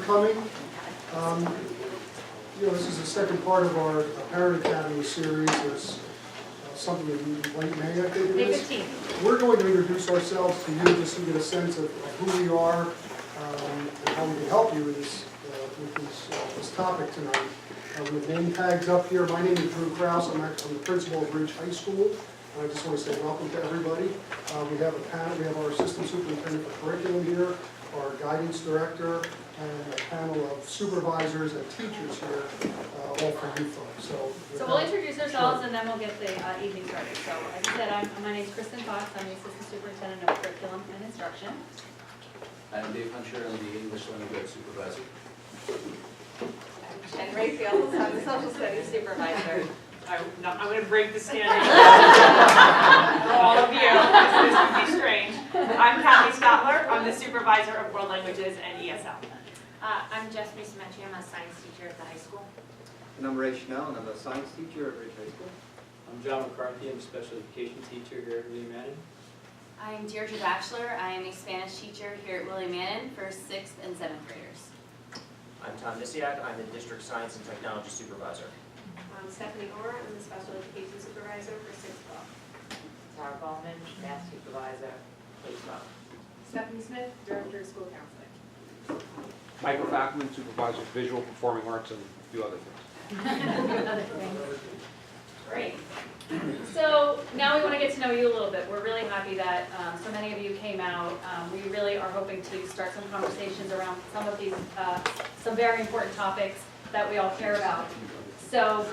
coming. This is the second part of our Parent Academy series. There's something in late May, I think it May is. 15th. We're going to introduce ourselves to you just to get a sense of who we are and how we can help you with this topic tonight. We have name tags up here. My name is Drew Krause. I'm the principal of Ridge High School. And I just want to say welcome to everybody. We have a panel. We have our assistant superintendent for curriculum here, our guidance director, and a panel of supervisors and teachers here, all for you folks. So we'll introduce ourselves and then we'll get the evening started. So as I said, my name is Kristen Fox. I'm the assistant superintendent of curriculum and instruction. I'm Dave Hunter. I'm the English language supervisor. And Ray Fields, I'm the social studies supervisor. I'm going to break the standing for all of you. This would be strange. I'm Kathy Stotler. I'm the supervisor of world languages and ESL. I'm Jessica Simetri. I'm a science teacher at the high school. And I'm Ray Schnell, and I'm a science teacher at Ridge High School. I'm John McCarthy. I'm a special education teacher here at William Manning. I'm Deirdre Batchelor. I am a Spanish teacher here at William Manning for 6th and 7th graders. I'm Tom Nisiak. I'm the District Science and Technology Supervisor. I'm Stephanie Orr. I'm the special education supervisor for 6th grade. Tara Ballman, math supervisor, K-12. Stephanie Smith, director of school counseling. Michael Bachman, supervisor of visual performing arts and a few other things. Great. So now we want to get to know you a little bit. We're really happy that so many of you came out. We really are hoping to start some conversations around some of these, some very important topics that we all care about. So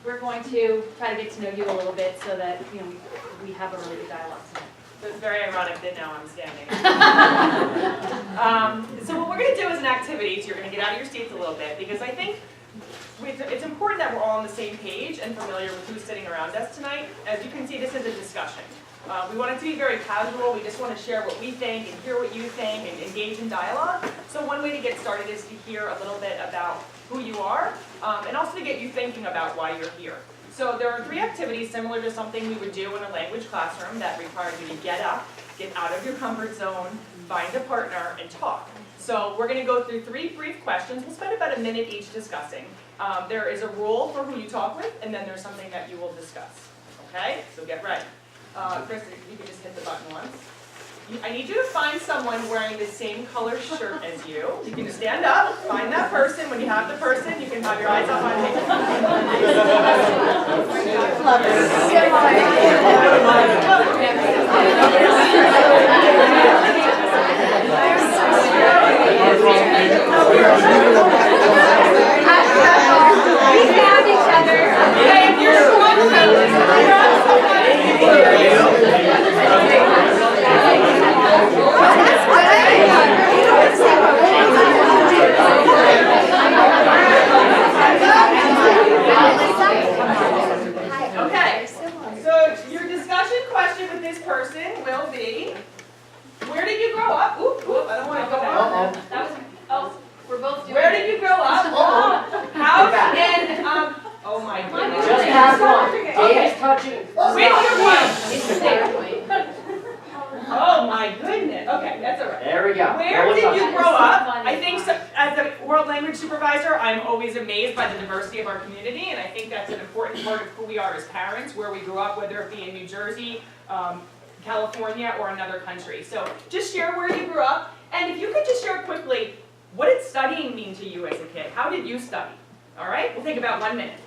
we're going to try to get to know you a little bit so that we have a really good dialogue tonight. So it's very ironic that now I'm standing. So what we're going to do is an activity. So you're going to get out of your seats a little bit because I think it's important that we're all on the same page and familiar with who's sitting around us tonight. As you can see, this is a discussion. We want it to be very casual. We just want to share what we think and hear what you think and engage in dialogue. So one way to get started is to hear a little bit about who you are and also to get you thinking about why you're here. So there are 3 activities similar to something we would do in a language classroom that require you to get up, get out of your comfort zone, find a partner, and talk. So we're going to go through 3 brief questions. We'll spend about a minute each discussing. There is a rule for who you talk with, and then there's something that you will discuss. Okay? So get ready. Chris, you can just hit the button once. I need you to find someone wearing the same color shirt as you. You can stand up, find that person. When you have the person, you can have your eyes up on me. We have each other. Okay, if you're Okay, so your discussion question with this person will be, where did you grow up? Oop, I don't want to go back. That was, we're both doing Where did you grow up? How and oh my goodness. Just have one. Okay. Dave's touching. With your point. Oh my goodness. Okay, that's all right. There we go. Where did you grow up? I think so, as a world language supervisor, I'm always amazed by the diversity of our community, and I think that's an important part of who we are as parents, where we grew up, whether it be in New Jersey, California, or another country. So just share where you grew up, and if you could just share quickly, what did studying mean to you as a kid? How did you study? All right, we'll take about 1 minute.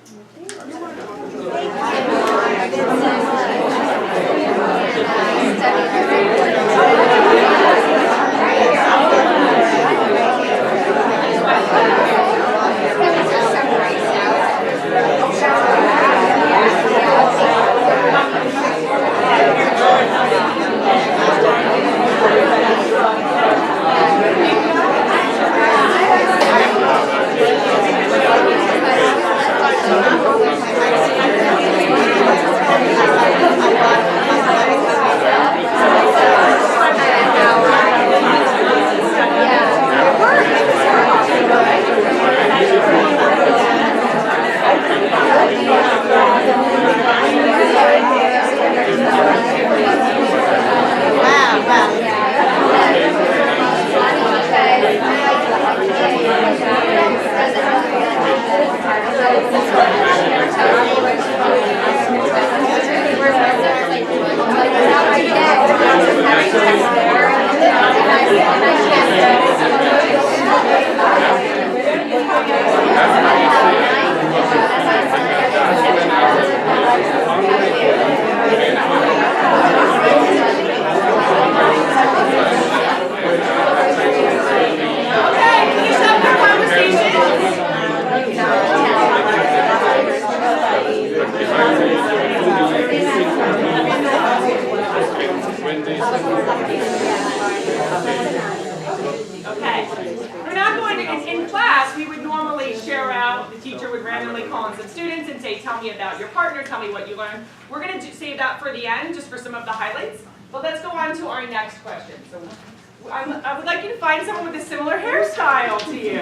randomly call in some students and say, tell me about your partner, tell me what you learned. We're going to save that for the end, just for some of the highlights. But let's go on to our next question. So I would like you to find someone with a similar hairstyle to you.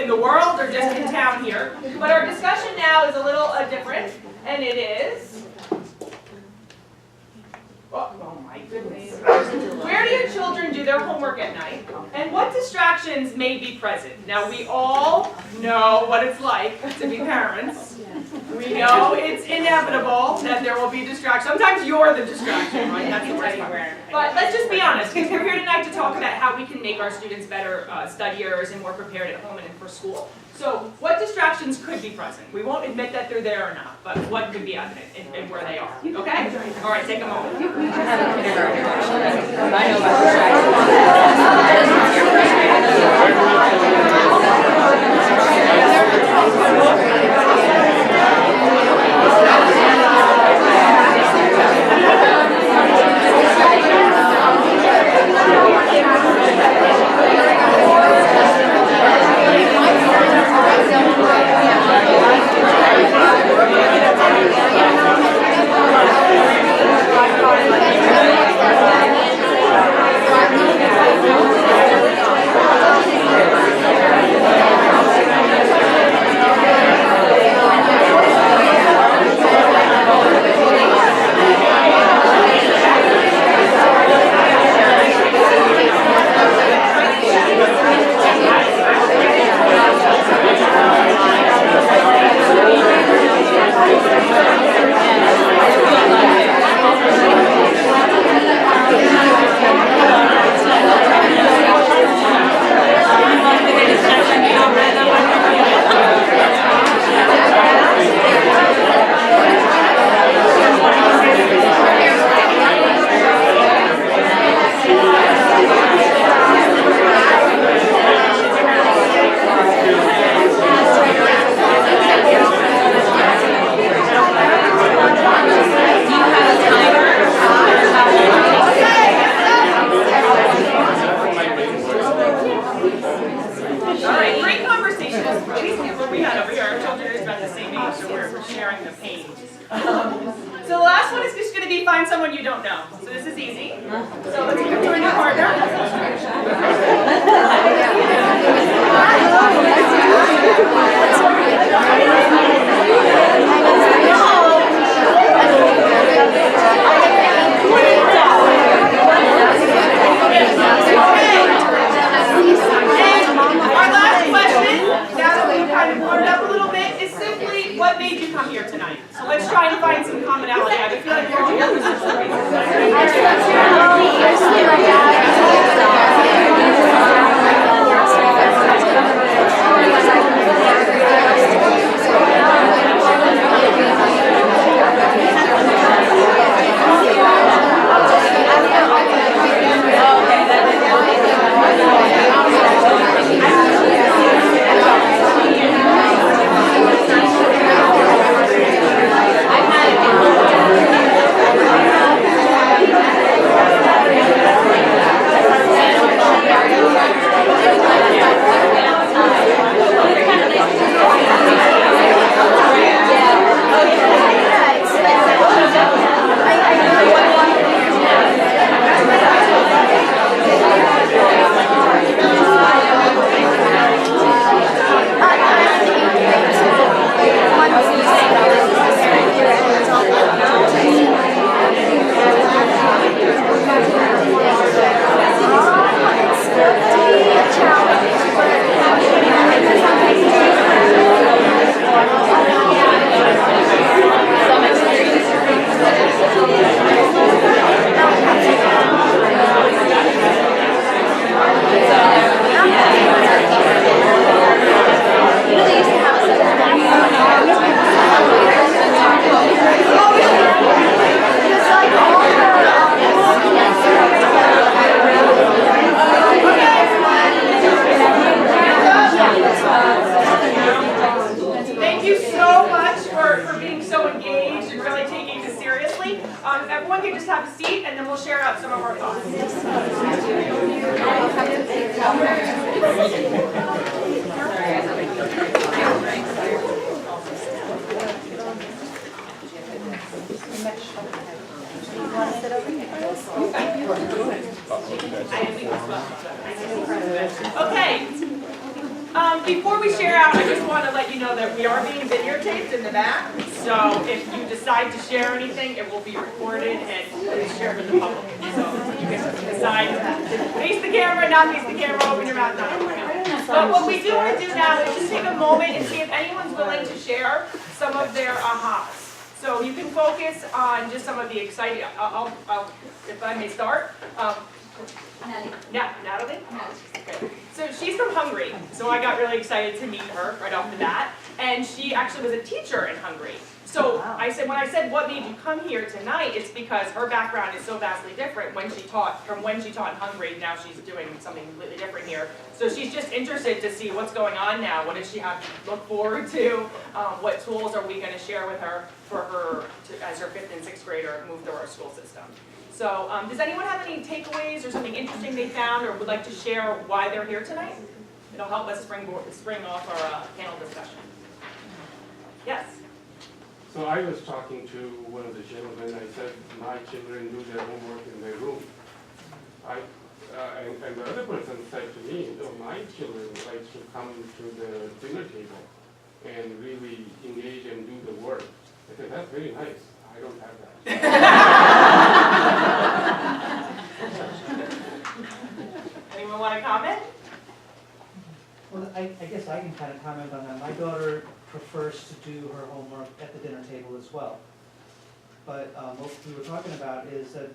in the world or just in town here. But our discussion now is a little different, and it is, oh my goodness, where do your children do their homework at night, and what distractions may be present? Now we all know what it's like to be parents. We know it's inevitable that there will be distractions. Sometimes you're the distraction, right? That's the worst part. But let's just be honest, because we're here tonight to talk about how we can make our students better studiers and more prepared at home and for school. So what distractions could be present? We won't admit that they're there or not, but what could be evident and where they are. Okay? All right, take a moment. So the last one is just going to be find someone you don't know. So this is easy. So let's move to a new partner. Our last question, now that we've kind of warmed up a little bit, is simply what made you come here tonight? So let's try and find some commonality. I feel like we're all here for some for being so engaged and really taking this seriously. Everyone can just have a seat, and then we'll share out some of our thoughts. Okay. Before we share out, I just want to let you know that we are being videotaped in the back. So if you decide to share anything, it will be recorded and shared with the public. So you can decide to face the camera, not face the camera, open your mouth, not open your mouth. But what we do want to do now is just take a moment and see if anyone's willing to share some of their ahas. So you can focus on just some of the exciting, if I may start. Yeah, Natalie? Okay. So she's from Hungary, so I got really excited to meet her right off the bat. And she actually was a teacher in Hungary. So when I said, what made you come here tonight, it's because her background is so vastly different from when she taught in Hungary. Now she's doing something completely different here. So she's just interested to see what's going on now. What does she have to look forward to? What tools are we going to share with her for her as her 5th and 6th grader move through our school system? So does anyone have any takeaways or something interesting they found or would like to share why they're here tonight? It'll help us spring off our panel discussion. Yes? So I was talking to one of the gentlemen. I said, my children do their homework in their room. And the other person said to me, oh, my children like to come to the dinner table and really engage and do the work. I said, that's very nice. I don't have that. Anyone want to comment? Well, I guess I can kind of comment on that. My daughter prefers to do her homework at the dinner table as well. But what we were talking about is that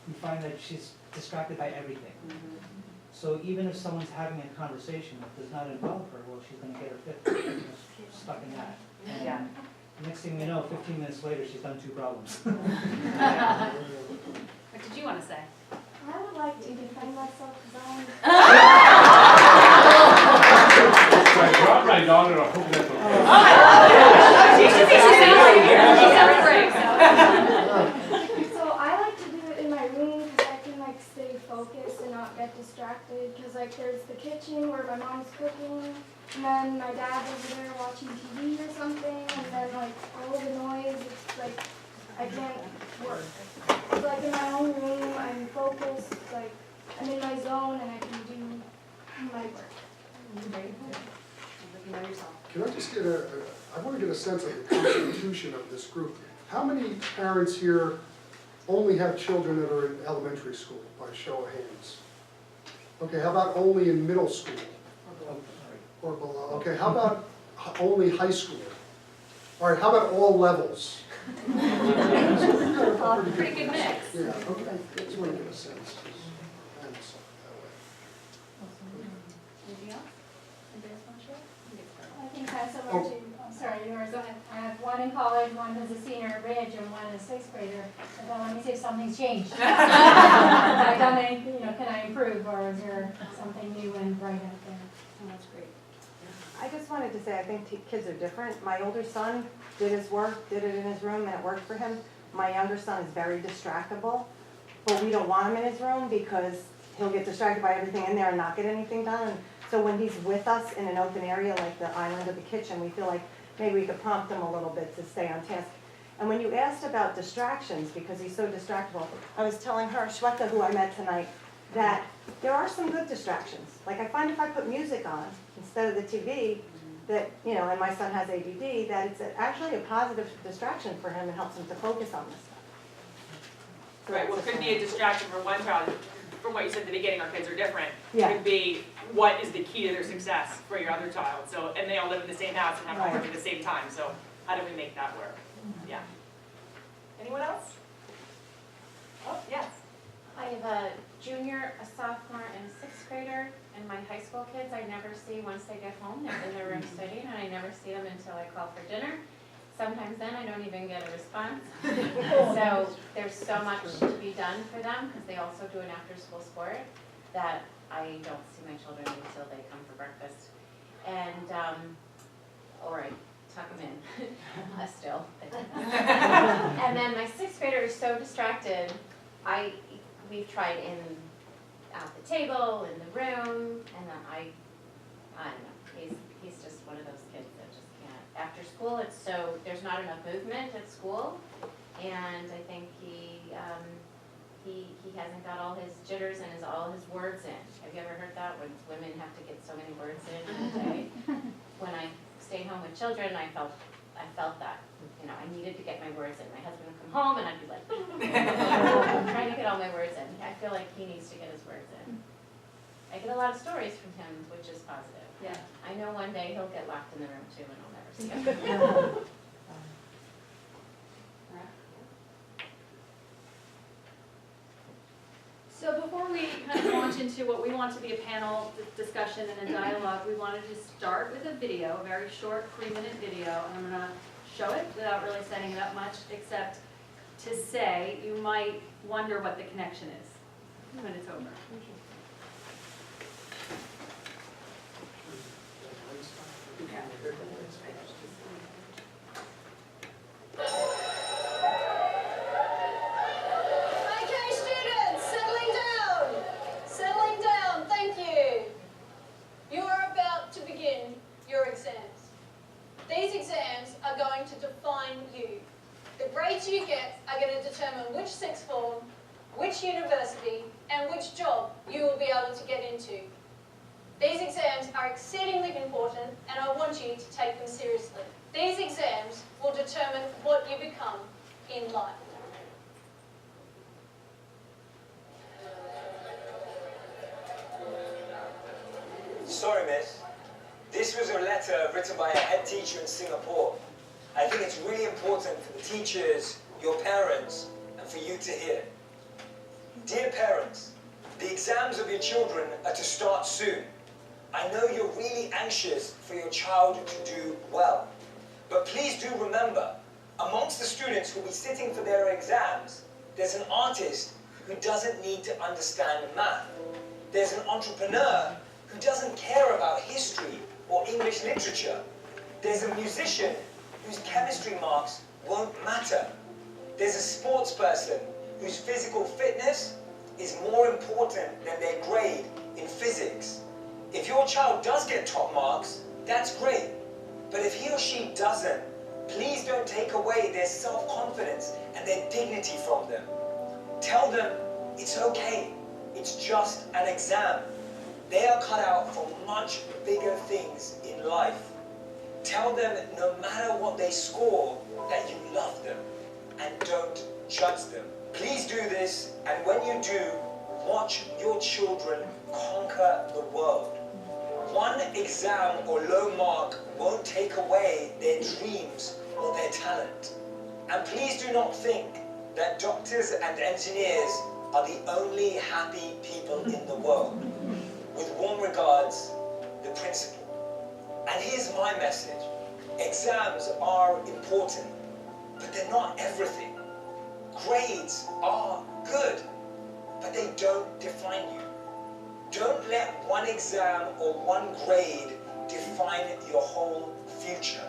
we find that she's distracted by everything. So even if someone's having a conversation that does not involve her, well, she's going to get her 5th stuck in that. And next thing we know, 15 minutes later, she's done 2 problems. What did you want to say? I would like to defend myself because So I brought my daughter a hook that's okay. She should be So I like to do it in my room because I can like stay focused and not get distracted. Because like there's the kitchen where my mom's cooking, and then my dad's over there watching TV or something, and then like all the noise, it's like I can't work. It's like in my own room, I'm focused, like I'm in my zone and I can do my work. Can I just get I want to get a sense of the constitution of this group. How many parents here only have children that are in elementary school, by show of hands? Okay, how about only in middle school? Or below? Okay, how about only high school? All right, how about all levels? So we've got a Pretty good mix. Yeah, okay, I just want to get a sense. And so that way. Anything else? Anybody else want to share? I think I have similar to, sorry, yours. I have one in college, one who's a senior at Ridge, and one is a 6th grader. I thought, let me see if something's changed. Have I done anything, can I improve, or is there something new and bright out there? Oh, that's great. I just wanted to say, I think kids are different. My older son did his work, did it in his room, and it worked for him. My younger son is very distractible, but we don't want him in his room because he'll get distracted by everything in there and not get anything done. And so when he's with us in an open area like the island or the kitchen, we feel like maybe we could prompt him a little bit to stay on task. And when you asked about distractions, because he's so distractible, I was telling her, Shweta, who I met tonight, that there are some good distractions. Like I find if I put music on instead of the TV, that, and my son has ADD, that it's actually a positive distraction for him and helps him to focus on this stuff. So right, well, it could be a distraction for one child. From what you said at the beginning, our kids are different. Yeah. It could be what is the key to their success for your other child. So, and they all live in the same house and have homework at the same time. So how do we make that work? Yeah. Anyone else? Oh, yes. I have a junior, a sophomore, and a 6th grader. And my high school kids, I never see once they get home. They're in their room studying, and I never see them until I call for dinner. Sometimes then I don't even get a response. So there's so much to be done for them, because they also do an after-school sport, that I don't see my children until they come for breakfast. And, all right, tuck them in, still. And then my sixth grader is so distracted, we've tried at the table, in the room, and then I don't know, he's just one of those kids that just can't. After school, there's not enough movement at school, and I think he hasn't got all his jitters and all his words in. Have you ever heard that, when women have to get so many words in a day? When I stayed home with children, I felt that, I needed to get my words in. My husband would come home and I'd be like, trying to get all my words in. I feel like he needs to get his words in. I get a lot of stories from him, which is positive. Yeah. I know one day he'll get locked in the room too and I'll never see him. So before we kind of launch into what we want to be a panel discussion and a dialogue, we wanted to start with a video, a very short 3-minute video. And I'm going to show it without really setting it up much, except to say you might wonder what the connection is when it's over. These exams are going to define you. The grades you get are going to determine which sixth form, which university, and which job you will be able to get into. These exams are exceedingly important, and I want you to take them seriously. These exams will determine what you become in life. Sorry, miss. This was a letter written by a head teacher in Singapore. I think it's really important for the teachers, your parents, and for you to hear. Dear parents, the exams of your children are to start soon. I know you're really anxious for your child to do well. But please do remember, amongst the students who will be sitting for their exams, there's an artist who doesn't need to understand math. There's an entrepreneur who doesn't care about history or English literature. There's a musician whose chemistry marks won't matter. There's a sports person whose physical fitness is more important than their grade in physics. If your child does get top marks, that's great. But if he or she doesn't, please don't take away their self-confidence and their dignity from them. Tell them it's okay. It's just an exam. They are cut out for much bigger things in life. Tell them no matter what they score, that you love them and don't judge them. Please do this, and when you do, watch your children conquer the world. One exam or low mark won't take away their dreams or their talent. And please do not think that doctors and engineers are the only happy people in the world. With warm regards, the principal. And here's my message. Exams are important, but they're not everything. Grades are good, but they don't define you. Don't let one exam or one grade define your whole future.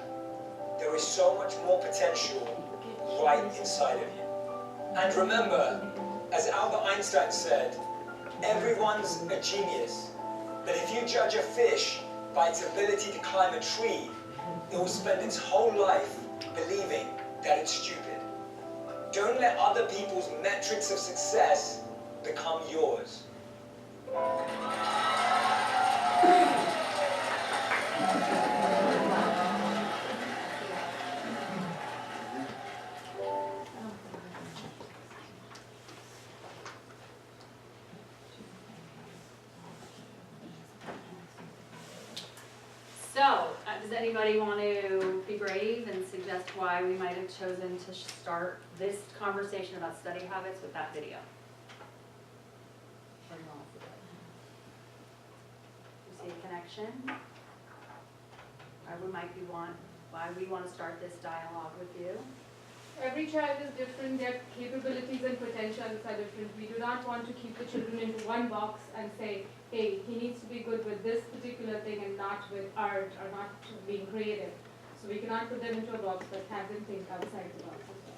There is so much more potential right inside of you. And remember, as Albert Einstein said, everyone's a genius. But if you judge a fish by its ability to climb a tree, it will spend its whole life believing that it's stupid. Don't let other people's metrics of success become yours. So, does anybody want to be brave and suggest why we might have chosen to start this conversation about study habits with that video? You see a connection? Why we want to start this dialogue with you? Every child is different, their capabilities and potentials are different. We do not want to keep the children into one box and say, hey, he needs to be good with this particular thing and not with art or not being creative. So we cannot put them into a box, but have them think outside the box as well.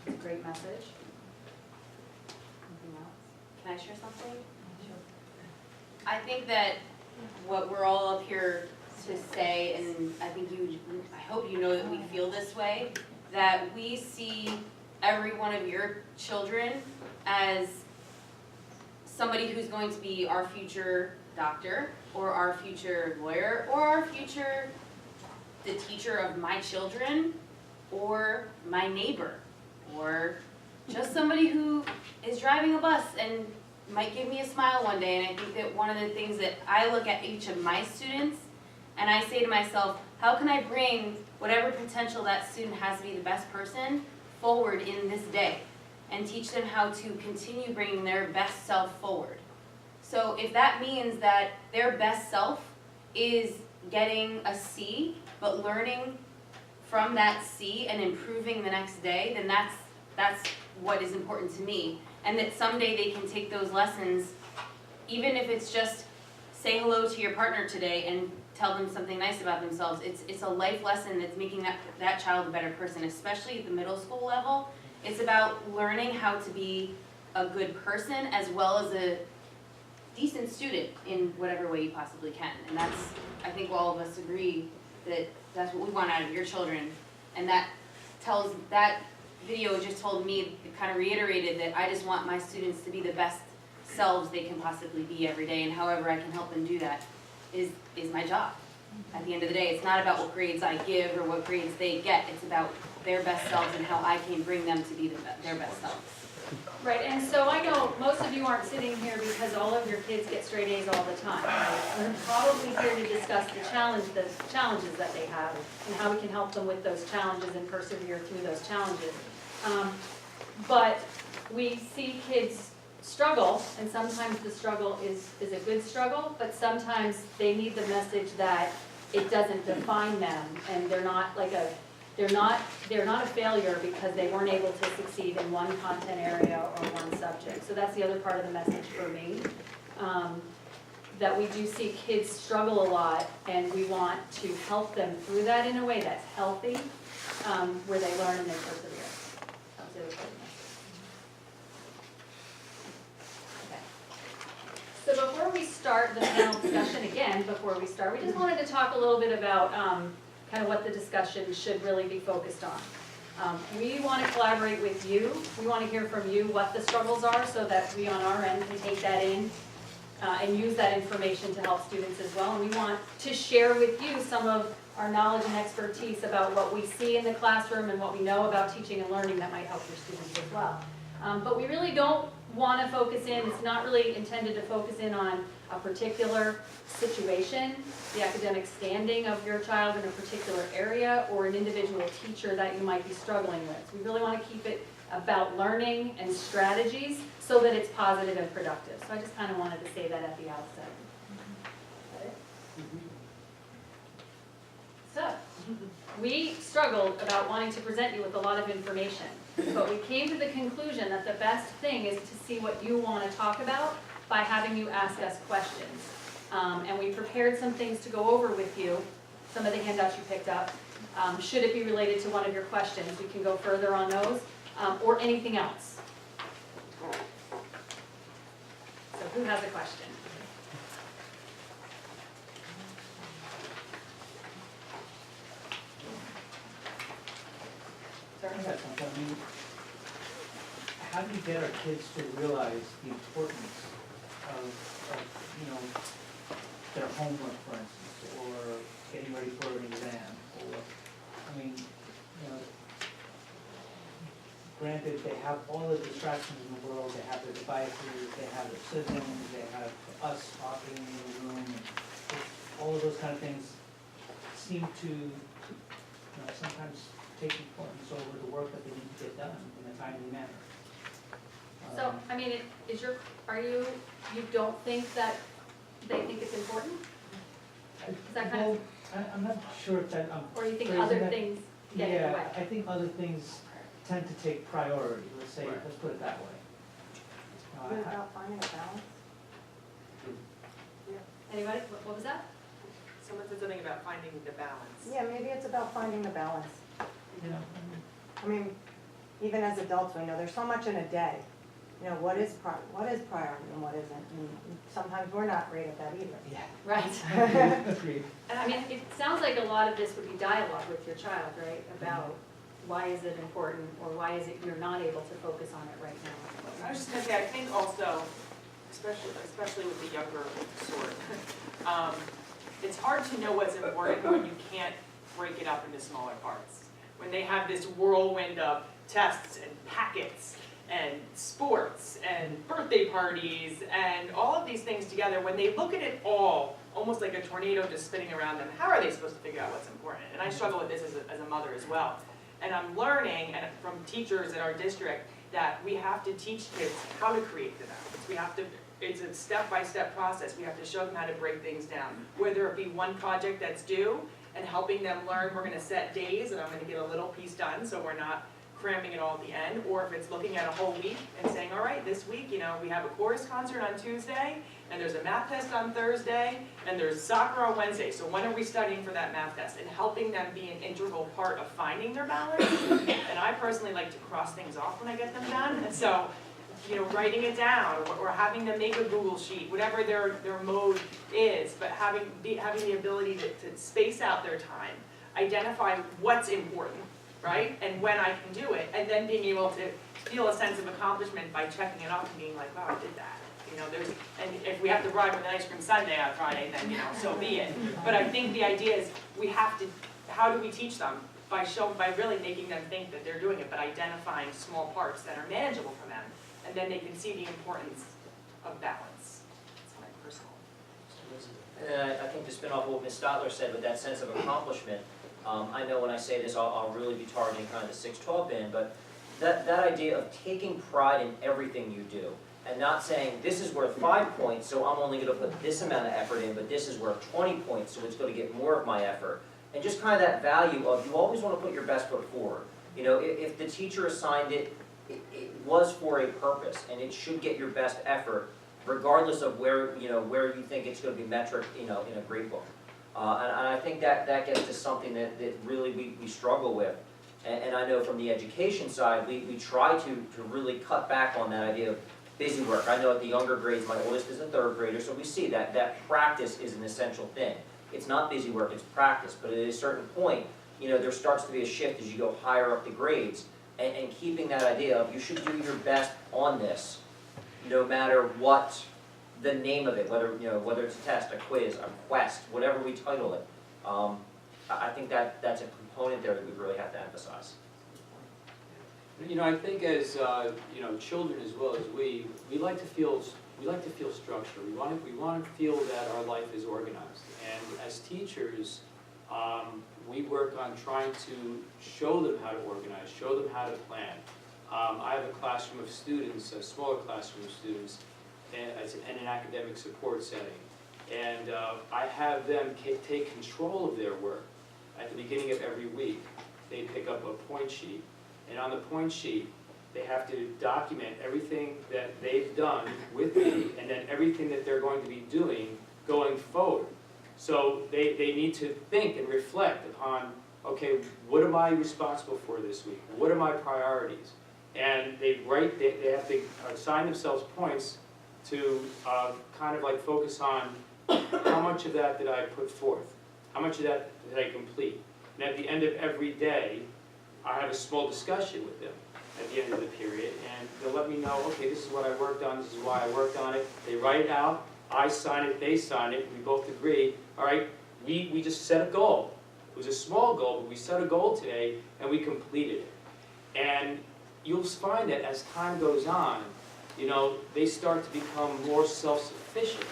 It's a great message. Anything else? Can I share something? Sure. I think that what we're all up here to say, and I hope you know that we feel this way, that we see every one of your children as somebody who's going to be our future doctor, or our future lawyer, or our future, the teacher of my children, or my neighbor, or just somebody who is driving a bus and might give me a smile one day. And I think that one of the things that I look at each of my students and I say to myself, how can I bring whatever potential that student has to be the best person forward in this day, and teach them how to continue bringing their best self forward. So if that means that their best self is getting a C, but learning from that C and improving the next day, then that's what is important to me. And that someday they can take those lessons, even if it's just say hello to your partner today and tell them something nice about themselves. It's a life lesson that's making that child a better person, especially at the middle school level. It's about learning how to be a good person as well as a decent student in whatever way you possibly can. And that's, I think all of us agree that that's what we want out of your children. And that video just told me, it kind of reiterated that I just want my students to be the best selves they can possibly be every day, and however I can help them do that is my job. At the end of the day, it's not about what grades I give or what grades they get. It's about their best selves and how I can bring them to be their best selves. Right, and so I know most of you aren't sitting here because all of your kids get straight A's all the time. Right? We're probably here to discuss the challenges that they have and how we can help them with those challenges and persevere through those challenges. But we see kids struggle, and sometimes the struggle is a good struggle, but sometimes they need the message that it doesn't define them, and they're not a failure because they weren't able to succeed in one content area or one subject. So that's the other part of the message for me, that we do see kids struggle a lot, and we want to help them through that in a way that's healthy, where they learn and they persevere. That's the other part of the message. So before we start the panel discussion, again, we just wanted to talk a little bit about kind of what the discussion should really be focused on. We want to collaborate with you. We want to hear from you what the struggles are so that we on our end can take that in and use that information to help students as well. And we want to share with you some of our knowledge and expertise about what we see in the classroom and what we know about teaching and learning that might help your students as well. But we really don't want to focus in, it's not really intended to focus in on a particular situation, the academic standing of your child in a particular area, or an individual teacher that you might be struggling with. We really want to keep it about learning and strategies so that it's positive and productive. So I just kind of wanted to say that at the outset. So, we struggled about wanting to present you with a lot of information, but we came to the conclusion that the best thing is to see what you want to talk about by having you ask us questions. And we prepared some things to go over with you, some of the handouts you picked up. Should it be related to one of your questions, we can go further on those, or anything else. So who has a question? I got something. I mean, how do you get our kids to realize the importance of their homework, for instance, or getting ready for an exam, or, I mean, granted, they have all the distractions in the world. They have their devices, they have their siblings, they have us talking in the room, and all of those kind of things seem to, sometimes take importance over the work that they need to get done in a timely manner. So, I mean, you don't think that they think it's important? Is that kind of? I'm not sure if that, Or you think other things get in the way? Yeah, I think other things tend to take priority, let's put it that way. What about finding a balance? Anybody? What was that? someone said something about finding the balance. Yeah, maybe it's about finding the balance. I mean, even as adults, we know there's so much in a day. You know, what is priority and what isn't, and sometimes we're not great at that either. Yeah. Right. Agreed. And I mean, it sounds like a lot of this would be dialogue with your child, right? About why is it important, or why is it you're not able to focus on it right now? I was just gonna say, I think also, especially with the younger sort, it's hard to know what's important when you can't break it up into smaller parts. When they have this whirlwind of tests and packets and sports and birthday parties and all of these things together, when they look at it all, almost like a tornado just spinning around them, how are they supposed to figure out what's important? And I struggle with this as a mother as well. And I'm learning from teachers in our district that we have to teach kids how to create the balance. It's a step-by-step process. We have to show them how to break things down. Whether it be one project that's due and helping them learn, we're gonna set days and I'm gonna get a little piece done so we're not cramming it all at the end, or if it's looking at a whole week and saying, all right, this week, you know, we have a chorus concert on Tuesday, and there's a math test on Thursday, and there's soccer on Wednesday, so when are we studying for that math test? And helping them be an integral part of finding their balance. And I personally like to cross things off when I get them done, and so, you know, writing it down, or having them make a Google sheet, whatever their mode is, but having the ability to space out their time, identify what's important, right? And when I can do it, and then being able to feel a sense of accomplishment by checking it off and being like, wow, I did that. You know, and if we have to ride with an ice cream sundae on Friday, then, you know, so be it. But I think the idea is we have to, how do we teach them? By really making them think that they're doing it, but identifying small parts that are manageable for them, and then they can see the importance of balance. That's my personal. And I think to spin off what Ms. Stotler said with that sense of accomplishment, I know when I say this, I'll really be targeting kind of the 6-12 band, but that idea of taking pride in everything you do, and not saying, this is worth 5 points, so I'm only gonna put this amount of effort in, but this is worth 20 points, so it's gonna get more of my effort. And just kind of that value of, you always wanna put your best foot forward. You know, if the teacher assigned it, it was for a purpose, and it should get your best effort, regardless of where you think it's gonna be metric, you know, in a grade book. And I think that gets to something that really we struggle with. And I know from the education side, we try to really cut back on that idea of busy work. I know at the younger grades, my oldest is a 3rd grader, so we see that practice is an essential thing. It's not busy work, it's practice, but at a certain point, you know, there starts to be a shift as you go higher up the grades, and keeping that idea of you should do your best on this, no matter what the name of it, whether it's a test, a quiz, a quest, whatever we title it. I think that's a component there that we really have to emphasize. You know, I think as you know, children as well as we like to feel structure. We want to feel that our life is organized. And as teachers, we work on trying to show them how to organize, show them how to plan. I have a classroom of students, a smaller classroom of students, in an academic support setting. And I have them take control of their work. At the beginning of every week, they pick up a point sheet. And on the point sheet, they have to document everything that they've done with me, and then everything that they're going to be doing going forward. So they need to think and reflect upon, okay, what am I responsible for this week? What are my priorities? And they have to assign themselves points to kind of like focus on how much of that did I put forth? How much of that did I complete? And at the end of every day, I have a small discussion with them at the end of the period, and they'll let me know, okay, this is what I worked on, this is why I worked on it. They write it out, I sign it, they sign it, we both agree, all right, we just set a goal. It was a small goal, but we set a goal today, and we completed it. And you'll find that as time goes on, you know, they start to become more self-sufficient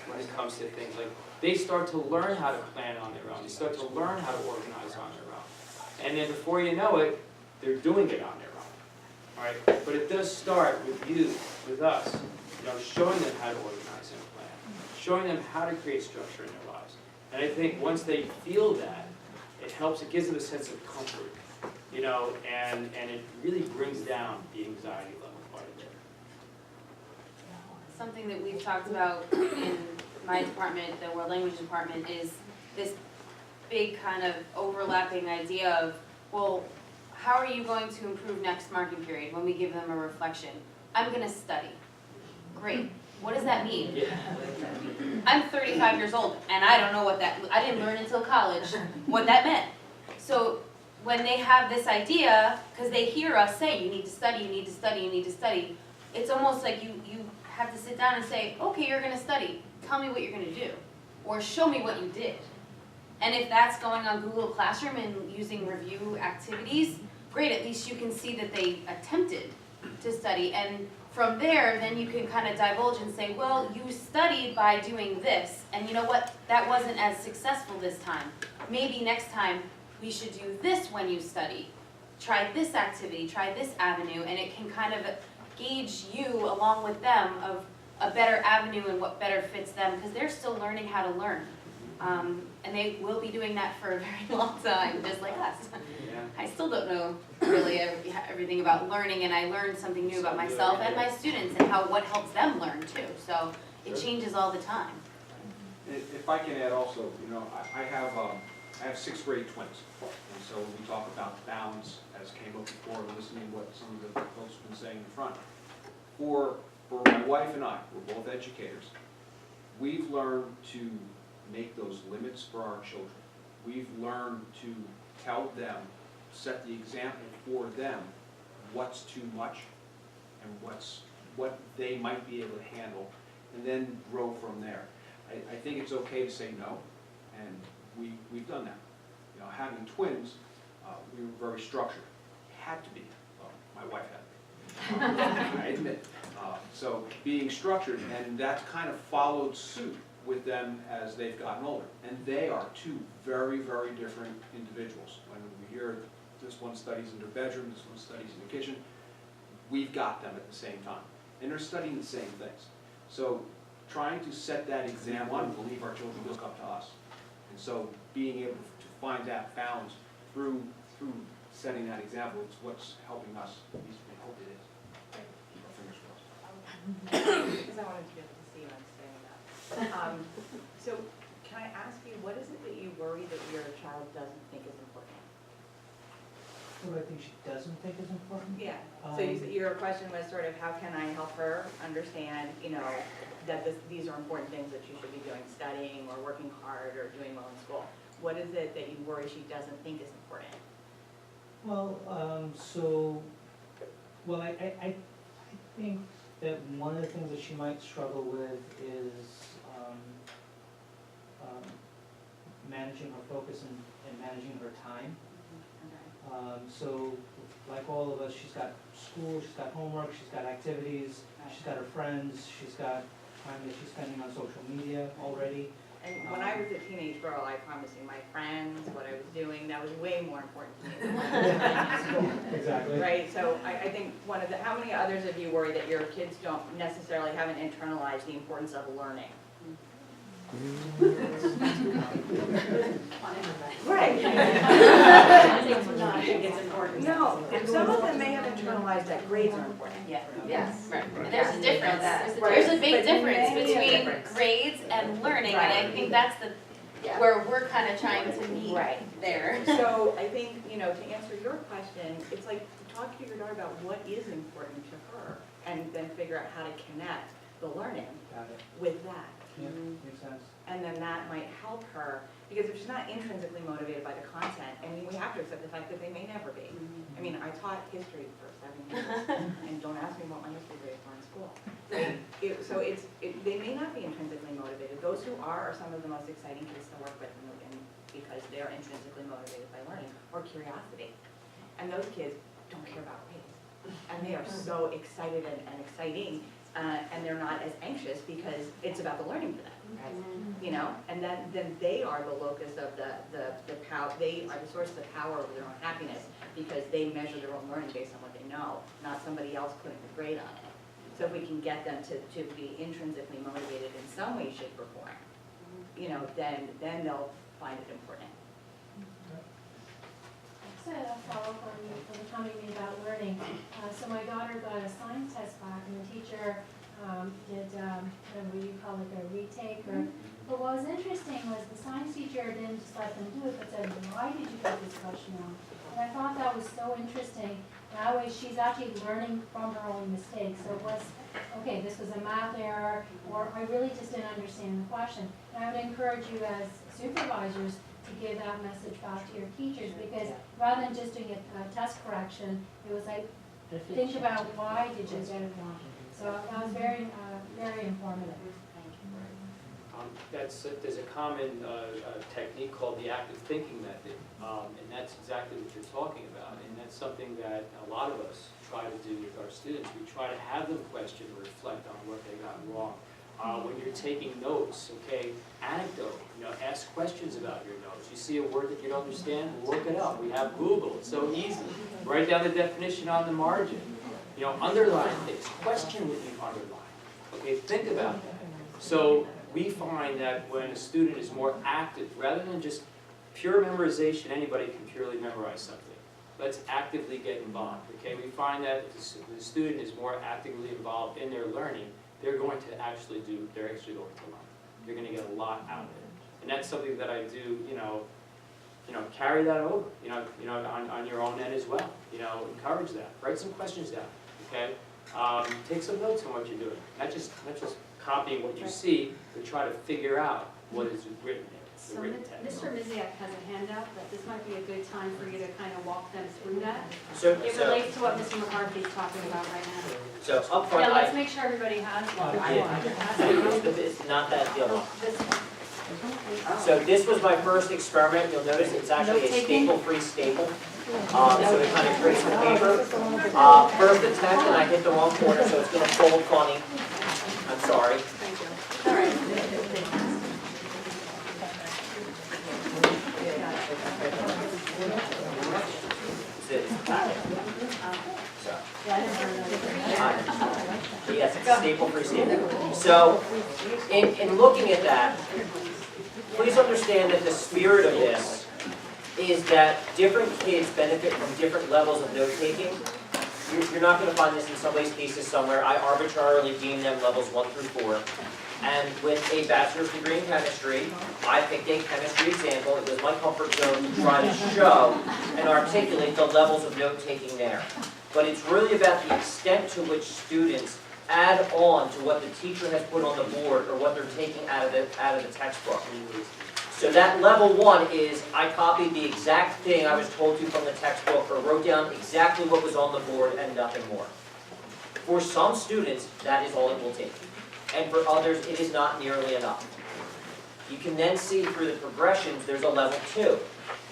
when it comes to things. Like, they start to learn how to plan on their own. They start to learn how to organize on their own. And then before you know it, they're doing it on their own. All right? But it does start with you, with us, you know, showing them how to organize and plan, showing them how to create structure in their lives. And I think once they feel that, it helps, it gives them a sense of comfort, you know, and it really brings down the anxiety level quite a bit. Something that we've talked about in my department, the world language department, is this big kind of overlapping idea of, well, how are you going to improve next marking period when we give them a reflection? I'm gonna study. Great. What does that mean? I'm 35 years old and I don't know what that, I didn't learn until college what that meant. So when they have this idea, because they hear us say, you need to study, you need to study, you need to study, it's almost like you have to sit down and say, okay, you're gonna study. Tell me what you're gonna do. Or show me what you did. And if that's going on Google Classroom and using review activities, great, at least you can see that they attempted to study. And from there, then you can kind of divulge and say, well, you studied by doing this, and you know what, that wasn't as successful this time. Maybe next time we should do this when you study. Try this activity, try this avenue, and it can kind of gauge you along with them of a better avenue and what better fits them, because they're still learning how to learn. And they will be doing that for a very long time, just like us. I still don't know really everything about learning, and I learned something new about myself and my students and what helps them learn too. So it changes all the time. If I can add also, I have sixth grade twins. And so when we talk about bounds, as came up before, listening to what some of the folks have been saying in front, for my wife and I, we're both educators, we've learned to make those limits for our children. We've learned to tell them, set the example for them, what's too much and what they might be able to handle, and then grow from there. I think it's okay to say no, and we've done that. Having twins, we were very structured. Had to be. Well, my wife had to be. I admit. So being structured, and that's kind of followed suit with them as they've gotten older. And they are two very, very different individuals. When we hear this one studies in their bedroom, this one studies in the kitchen, we've got them at the same time. And they're studying the same things. So trying to set that example, I believe our children look up to us. And so being able to find that balance through setting that example is what's helping us. At least we hope it is. Keep our fingers crossed. Because I wanted to be able to see you and saying that. So can I ask you, what is it that you worry that your child doesn't think is important? What do I think she doesn't think is important? Yeah, so your question was sort of how can I help her understand, that these are important things that she should be doing, studying or working hard or doing well in school. What is it that you worry she doesn't think is important? Well, I think that one of the things that she might struggle with is managing her focus and managing her time. So like all of us, she's got school, she's got homework, she's got activities, she's got her friends, she's got time that she's spending on social media already. And when I was a teenage girl, I promise you, my friends, what I was doing, that was way more important to me. Exactly. Right, so I think how many others of you worry that your kids haven't internalized the importance of learning? Right. No, and some of them may have internalized that grades are important. Yeah. Yes. Right. And there's a difference. There's a big difference between grades and learning, and I think that's where we're kind of trying to meet there. So I think, to answer your question, it's like talk to your daughter about what is important to her, and then figure out how to connect the learning with that. Yeah, makes sense. And then that might help her, because if she's not intrinsically motivated by the content, we have to accept the fact that they may never be. I taught history for 7 years, and don't ask me what my history grades were in school. They may not be intrinsically motivated. Those who are some of the most exciting kids to work with, because they're intrinsically motivated by learning or curiosity. And those kids don't care about grades. And they are so excited and exciting, and they're not as anxious because it's about the learning for them. And then they are the locus of the power. They are the source of the power of their own happiness because they measure their own learning based on what they know, not somebody else putting a grade on it. So if we can get them to be intrinsically motivated in some way, shape, or form, then they'll find it important. So a follow-up on the comment you made about learning. So my daughter got a science test back, and the teacher did whatever you call it, a retake, or But what was interesting was the science teacher didn't just let them do it, but said, why did you get this question wrong? And I thought that was so interesting. That way she's actually learning from her own mistakes. So it was, okay, this was a math error, or I really just didn't understand the question. And I would encourage you as supervisors to give that message back to your teachers, because rather than just doing a test correction, it was like, think about why did you get it wrong. So that was very, very informative. There's a common technique called the active thinking method, and that's exactly what you're talking about. And that's something that a lot of us try to do with our students. We try to have them question or reflect on what they got wrong. When you're taking notes, okay, anecdote, ask questions about your notes. You see a word that you don't understand, look it up. We have Google, it's so easy. Write down the definition on the margin. Underline things, question what you've underlined. Okay, think about that. So we find that when a student is more active, rather than just pure memorization, anybody can purely memorize something. Let's actively get involved, okay? We find that if the student is more actively involved in their learning, they're actually going to learn. They're going to get a lot out of it. And that's something that I do, carry that over, on your own end as well. Encourage that. Write some questions down, okay? Take some notes on what you're doing. Not just copying what you see, but try to figure out what is written in it, So the written text. Mr. Miziak has a handout, but this might be a good time for you to kind of walk them through that. So, It relates to what Mr. McCarthy's talking about right now. so up front, Yeah, let's make sure everybody has one. It's not that the other one. This one. So this was my first experiment. You'll notice it's actually a Note-taking? staple-free staple. So it kind of creates the paper. First attempt, and I hit the wrong corner, so it's going to fold funny. I'm sorry. All right. It's a packet. So, yes, it's a staple-free staple. So, in looking at that, please understand that the spirit of this is that different kids benefit from different levels of note-taking. You're not going to find this in somebody's cases somewhere. I arbitrarily deem them levels 1 through 4. And with a bachelor's degree in chemistry, I picked a chemistry example. It was my comfort zone to try to show and articulate the levels of note-taking there. But it's really about the extent to which students add on to what the teacher has put on the board or what they're taking out of the textbook. So that level 1 is I copied the exact thing I was told to from the textbook or wrote down exactly what was on the board and nothing more. For some students, that is all it will take. And for others, it is not nearly enough. You can then see through the progressions, there's a level 2.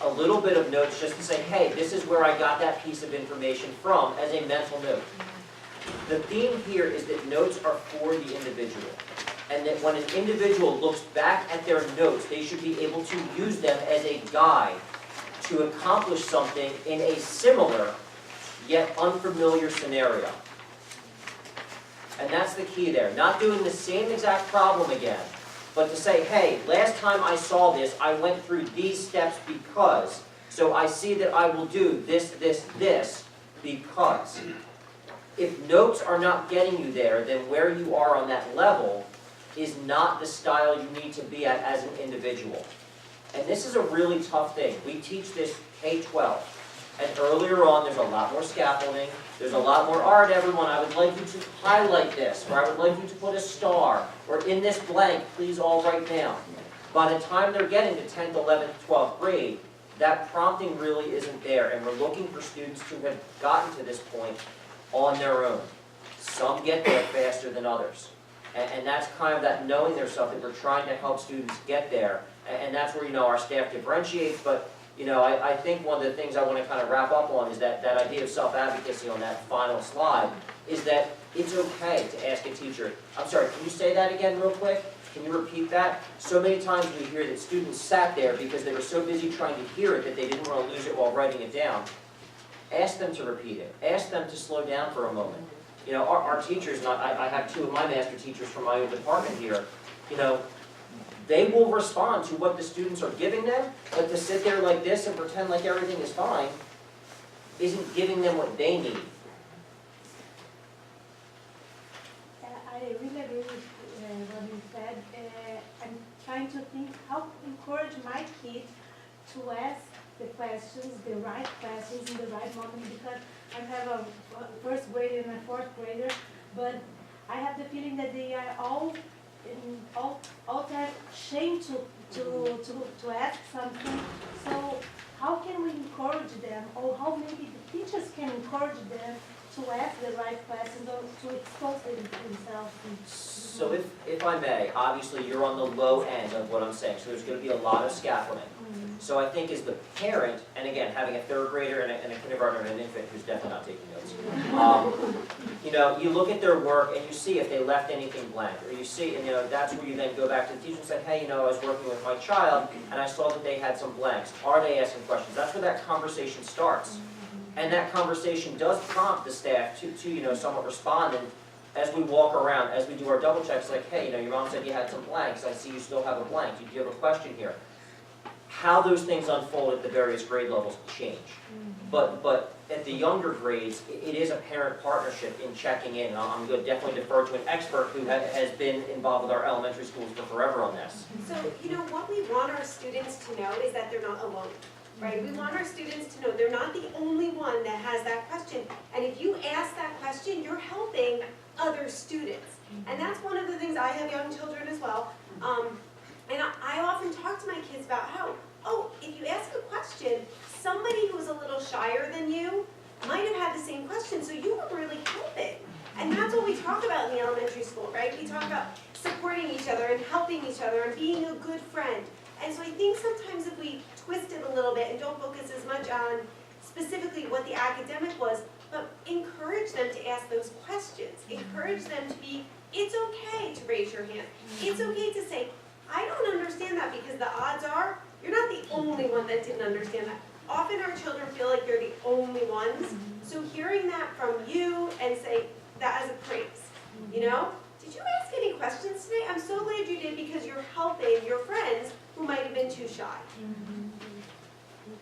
A little bit of notes just to say, hey, this is where I got that piece of information from as a mental note. The theme here is that notes are for the individual. And that when an individual looks back at their notes, they should be able to use them as a guide to accomplish something in a similar, yet unfamiliar scenario. And that's the key there. Not doing the same exact problem again, but to say, hey, last time I saw this, I went through these steps because, so I see that I will do this, this, this, because. If notes are not getting you there, then where you are on that level is not the style you need to be at as an individual. And this is a really tough thing. We teach this K-12. And earlier on, there's a lot more scaffolding. There's a lot more, all right, everyone, I would like you to highlight this, or I would like you to put a star, or in this blank, please all write down. By the time they're getting to 10th, 11th, 12th grade, that prompting really isn't there, and we're looking for students who have gotten to this point on their own. Some get there faster than others. And that's kind of that knowing there's something, we're trying to help students get there. And that's where, our staff differentiates, but I think one of the things I want to kind of wrap up on is that idea of self-advocacy on that final slide, is that it's okay to ask a teacher, I'm sorry, can you say that again real quick? Can you repeat that? So many times we hear that students sat there because they were so busy trying to hear it that they didn't want to lose it while writing it down. Ask them to repeat it. Ask them to slow down for a moment. Our teachers, and I have 2 of my master teachers from my own department here, they will respond to what the students are giving them, but to sit there like this and pretend like everything is fine isn't giving them what they need. I really agree with what you said. I'm trying to to ask the questions, the right questions in the right moment, because I have a first grader and a fourth grader, but I have the feeling that they are all that shame to ask something. So how can we encourage them, or how maybe the teachers can encourage them to ask the right questions or to expose themselves? So if I may, obviously you're on the low end of what I'm saying, so there's going to be a lot of scaffolding. So I think as the parent, and again, having a third grader and a kindergartner and an infant who's definitely not taking notes, you know, you look at their work and you see if they left anything blank, or you see, and you know, that's where you then go back to the teacher and say, hey, you know, I was working with my child and I saw that they had some blanks. Are they asking questions? That's where that conversation starts. And that conversation does prompt the staff to you know, somewhat respond. And as we walk around, as we do our double checks, like, hey, you know, your mom said you had some blanks. I see you still have a blank. Do you have a question here? How those things unfold at the various grade levels change. But at the younger grades, it is a parent partnership in checking in. And I'm going to definitely defer to an expert who has been involved with our elementary schools for forever on this. So, you know, what we want our students to know is that they're not alone. Right? We want our students to know they're not the only one that has that question. And if you ask that question, you're helping other students. And that's one of the things, I have young children as well. And I often talk to my kids about how, oh, if you ask a question, somebody who's a little shyer than you might have had the same question, so you were really helping. And that's what we talk about in the elementary school, right? We talk about supporting each other and helping each other and being a good friend. And so I think sometimes if we twist it a little bit and don't focus as much on specifically what the academic was, but encourage them to ask those questions. Encourage them to be, it's okay to raise your hand. It's okay to say, I don't understand that, because the odds are you're not the only one that didn't understand that. Often our children feel like they're the only ones. So hearing that from you and say that as a praise, you know? Did you ask any questions today? I'm so glad you did, because you're helping your friends who might have been too shy.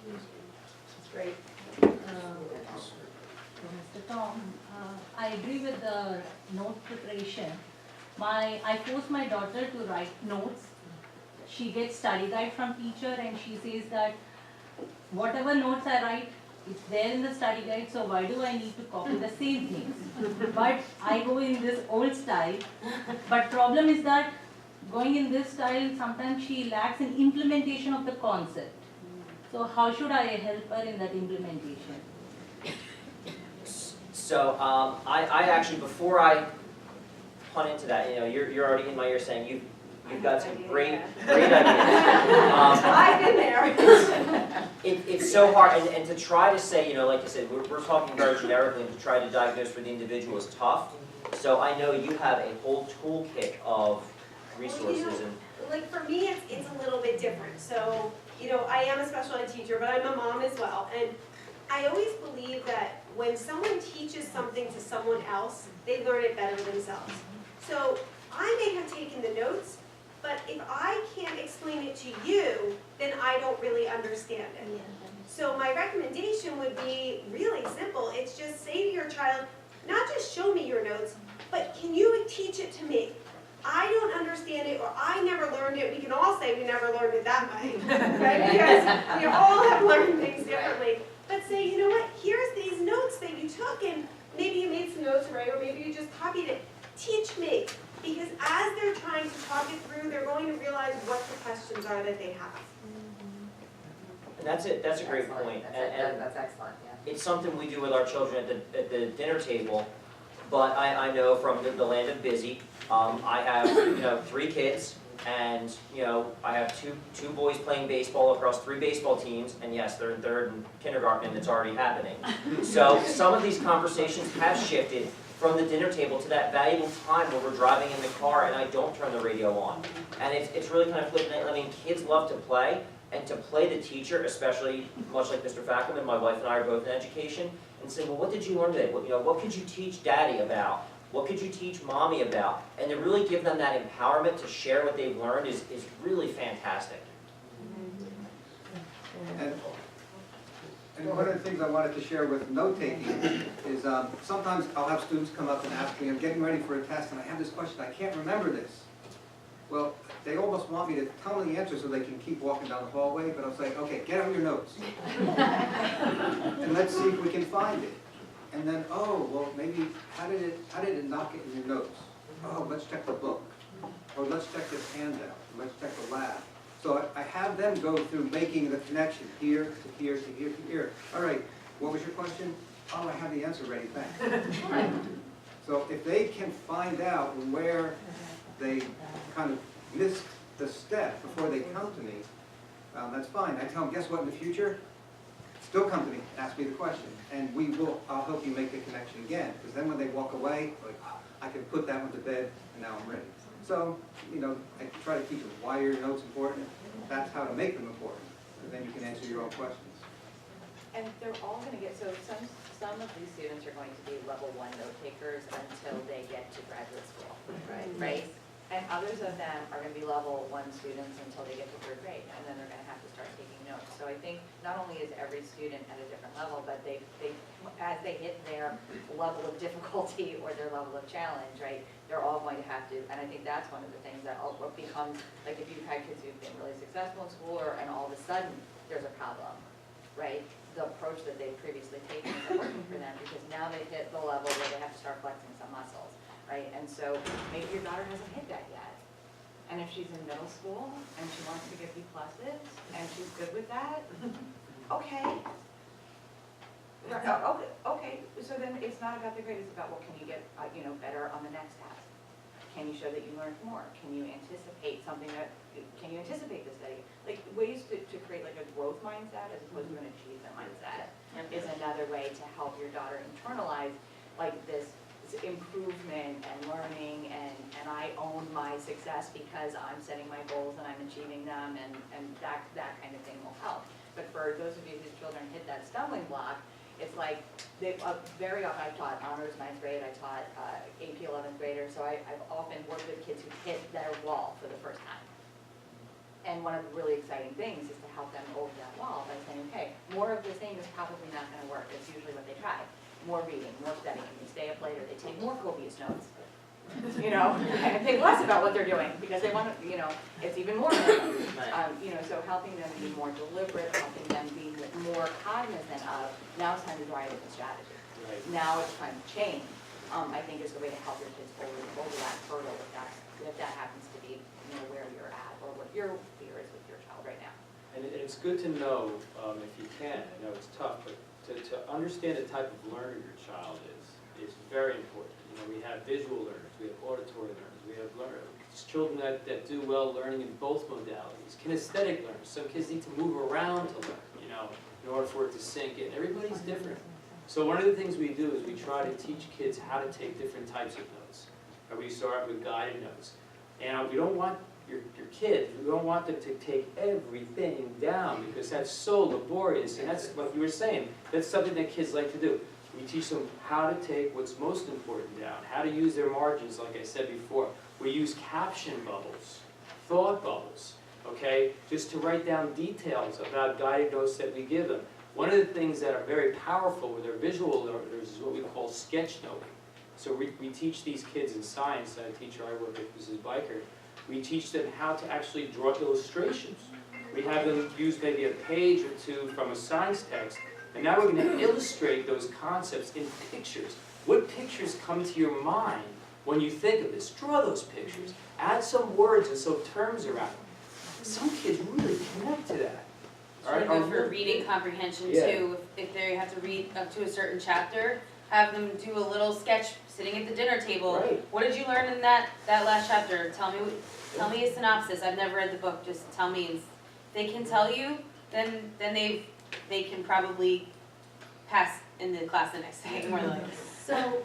That's great. Mr. Tom, I agree with the note preparation. I force my daughter to write notes. She gets study guide from teacher and she says that whatever notes I write, it's there in the study guide, so why do I need to copy the same things? But I go in this old style. But problem is that going in this style, sometimes she lacks in implementation of the concept. So how should I help her in that implementation? So I actually, before I punt into that, you know, you're already in my ear saying you've got some great ideas. I've been there. It's so hard, and to try to say, you know, like you said, we're talking very generically, and to try to diagnose for the individual is tough. So I know you have a whole toolkit of resources. Well, you know, like for me, it's a little bit different. So, you know, I am a special ed teacher, but I'm a mom as well. And I always believe that when someone teaches something to someone else, they learn it better themselves. So I may have taken the notes, but if I can't explain it to you, then I don't really understand it. So my recommendation would be really simple. It's just say to your child, not just show me your notes, but can you teach it to me? I don't understand it, or I never learned it. We can all say we never learned it that way, right? Because we all have learned things differently. But say, you know what, here's these notes that you took, and maybe you made some notes, right? Or maybe you just copied it. Teach me. Because as they're trying to talk it through, they're going to realize what the questions are that they have. And that's it. That's a great point. And That's excellent, yeah. it's something we do with our children at the dinner table. But I know from the land of busy, I have, you know, 3 kids, and you know, I have two boys playing baseball across 3 baseball teams, and yes, they're in 3rd and kindergarten, and it's already happening. So some of these conversations have shifted from the dinner table to that valuable time where we're driving in the car and I don't turn the radio on. And it's really kind of flipping it. I mean, kids love to play, and to play the teacher, especially much like Mr. Fackelman, my wife and I are both in education, and say, well, what did you learn today? What, you know, what could you teach daddy about? What could you teach mommy about? And to really give them that empowerment to share what they've learned is really fantastic. And one of the things I wanted to share with note-taking is sometimes I'll have students come up and ask me, I'm getting ready for a test and I have this question, I can't remember this. Well, they almost want me to tell them the answer so they can keep walking down the hallway, but I was like, okay, get out your notes. And let's see if we can find it. And then, oh, well, maybe, how did it not get in your notes? Oh, let's check the book. Or let's check this handout. Let's check the lab. So I have them go through making the connection here to here to here to here. All right, what was your question? Oh, I have the answer ready, thanks. Right? So if they can find out where they kind of missed the step before they come to me, that's fine. I tell them, guess what, in the future? Still come to me, ask me the question, and I'll help you make the connection again, because then when they walk away, like, oh, I can put that one to bed, and now I'm ready. So, I try to teach them why your note's important. That's how to make them important, and then you can answer your own questions. And they're all going to get, so some of these students are going to be level 1 note takers until they get to graduate school, right? And others of them are going to be level 1 students until they get to 3rd grade, and then they're going to have to start taking notes. So I think not only is every student at a different level, but as they hit their level of difficulty or their level of challenge, right, they're all going to have to, and I think that's one of the things that becomes, like if you've had kids who've been really successful in school and all of a sudden there's a problem, right? The approach that they've previously taken isn't working for them because now they've hit the level where they have to start flexing some muscles, right? And so maybe your daughter hasn't hit that yet. And if she's in middle school and she wants to get B pluses and she's good with that, okay. Okay, so then it's not about the grade, it's about, well, can you get, better on the next test? Can you show that you learned more? Can you anticipate can you anticipate this study? Like ways to create like a growth mindset as opposed to an achievement mindset is another way to help your daughter internalize like this improvement and learning and I own my success because I'm setting my goals and I'm achieving them and that kind of thing will help. But for those of you whose children hit that stumbling block, it's like, very often I've taught honors 9th grade, I taught AP 11th graders, so I've often worked with kids who hit their wall for the first time. And one of the really exciting things is to help them over that wall by saying, okay, more of the same is probably not going to work. It's usually what they try. More reading, more studying, they stay up later, they take more copious notes. And think less about what they're doing because they want to, it's even more. So helping them be more deliberate, helping them be more cognizant of, now it's time to try a different strategy. Right. Now it's time to change. I think is the way to help your kids over that hurdle if that happens to be where you're at or what your fear is with your child right now. And it's good to know, if you can, I know it's tough, but to understand the type of learner your child is very important. We have visual learners, we have auditory learners, we have children that do well learning in both modalities. Kinesthetic learners, some kids need to move around to learn, in order for it to sink in. Everybody's different. So one of the things we do is we try to teach kids how to take different types of notes. We start with guided notes. And we don't want your kids, we don't want them to take everything down because that's so laborious. And that's what you were saying. That's something that kids like to do. We teach them how to take what's most important down, how to use their margins, like I said before. We use caption bubbles, thought bubbles, okay, just to write down details about guided notes that we give them. One of the things that are very powerful with our visual learners is what we call sketch noting. So we teach these kids in science, that teacher I work with, Mrs. Biker, we teach them how to actually draw illustrations. We have them use maybe a page or two from a science text, and now we're going to illustrate those concepts in pictures. What pictures come to your mind when you think of this? Draw those pictures. Add some words and some terms around them. Some kids really connect to that. Should we go for reading comprehension too? If they have to read up to a certain chapter, have them do a little sketch sitting at the dinner table. Right. What did you learn in that last chapter? Tell me a synopsis. I've never read the book. Just tell me. If they can tell you, then they can probably pass in the class the next day. More likely. So,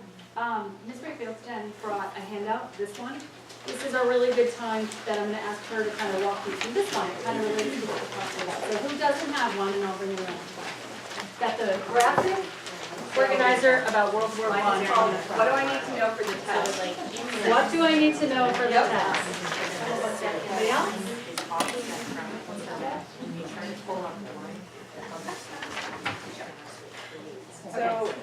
Ms. Brickfield brought a handout, this one. This is a really good time that I'm going to ask her to kind of walk you through this one. It kind of relates to what we're talking about. So who doesn't have one, and I'll bring it around. Got the graphic organizer about World War I. What do I need to know for the test? What do I need to know for the test? Anybody else? So,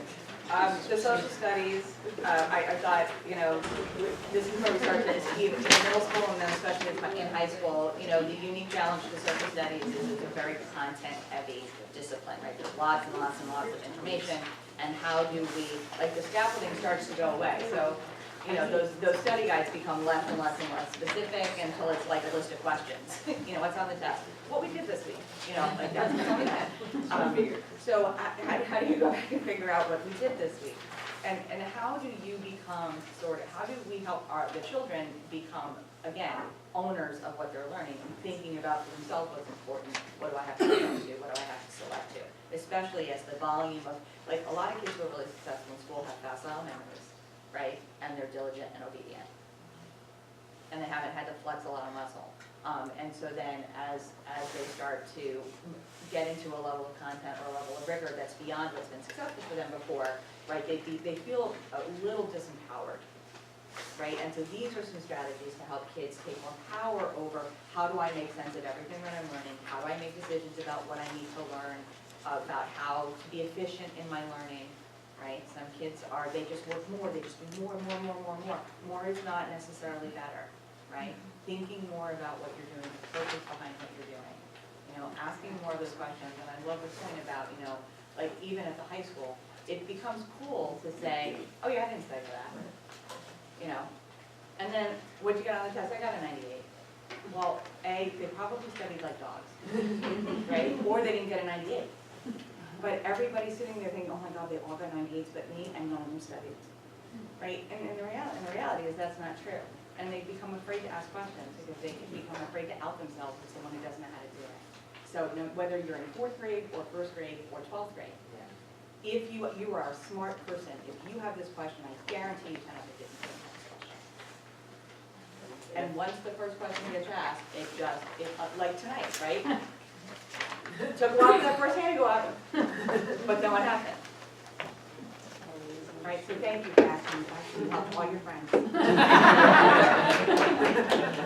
The social studies, I thought, this is where we start to see in middle school and then especially in high school, the unique challenge to social studies is it's a very content-heavy discipline, right? There's lots and lots and lots of information, and how do we, like the scaffolding starts to go away. So, those study guides become less and less and less specific until it's like a list of questions. What's on the test? What we did this week, like that's what's on the test. So how do you go back and figure out what we did this week? And how do you become how do we help the children become, again, owners of what they're learning and thinking about for themselves what's important, what do I have to go to, what do I have to select to? Especially as the volume of, like a lot of kids who are really successful in school have facile memories, right? And they're diligent and obedient. And they haven't had to flex a lot of muscle. And so then as they start to get into a level of content or a level of rigor that's beyond what's been successful for them before, right, they feel a little disempowered, right? And so these are some strategies to help kids take more power over how do I make sense of everything that I'm learning, how do I make decisions about what I need to learn, about how to be efficient in my learning, right? Some kids they just work more, they just do more and more and more and more and more. More is not necessarily better, right? Thinking more about what you're doing, the purpose behind what you're doing, asking more of those questions. And I love the point about, like even at the high school, it becomes cool to say, oh yeah, I didn't study for that, and then what'd you get on the test? I got a 98. Well, they probably studied like dogs, right? Or they didn't get a 98. But everybody's sitting there thinking, oh my God, they all got 98s but me, and none of them studied, right? And the reality is that's not true. And they become afraid to ask questions because they become afraid to out themselves as someone who doesn't know how to do it. So whether you're in 4th grade or 1st grade or 12th grade, if you are a smart person, if you have this question, I guarantee you 10 out of 50 didn't have this question. And once the first question gets asked, it like tonight, right? Took a while for that first hand to go up, but then what happened? Right, so thank you for asking. You helped all your friends.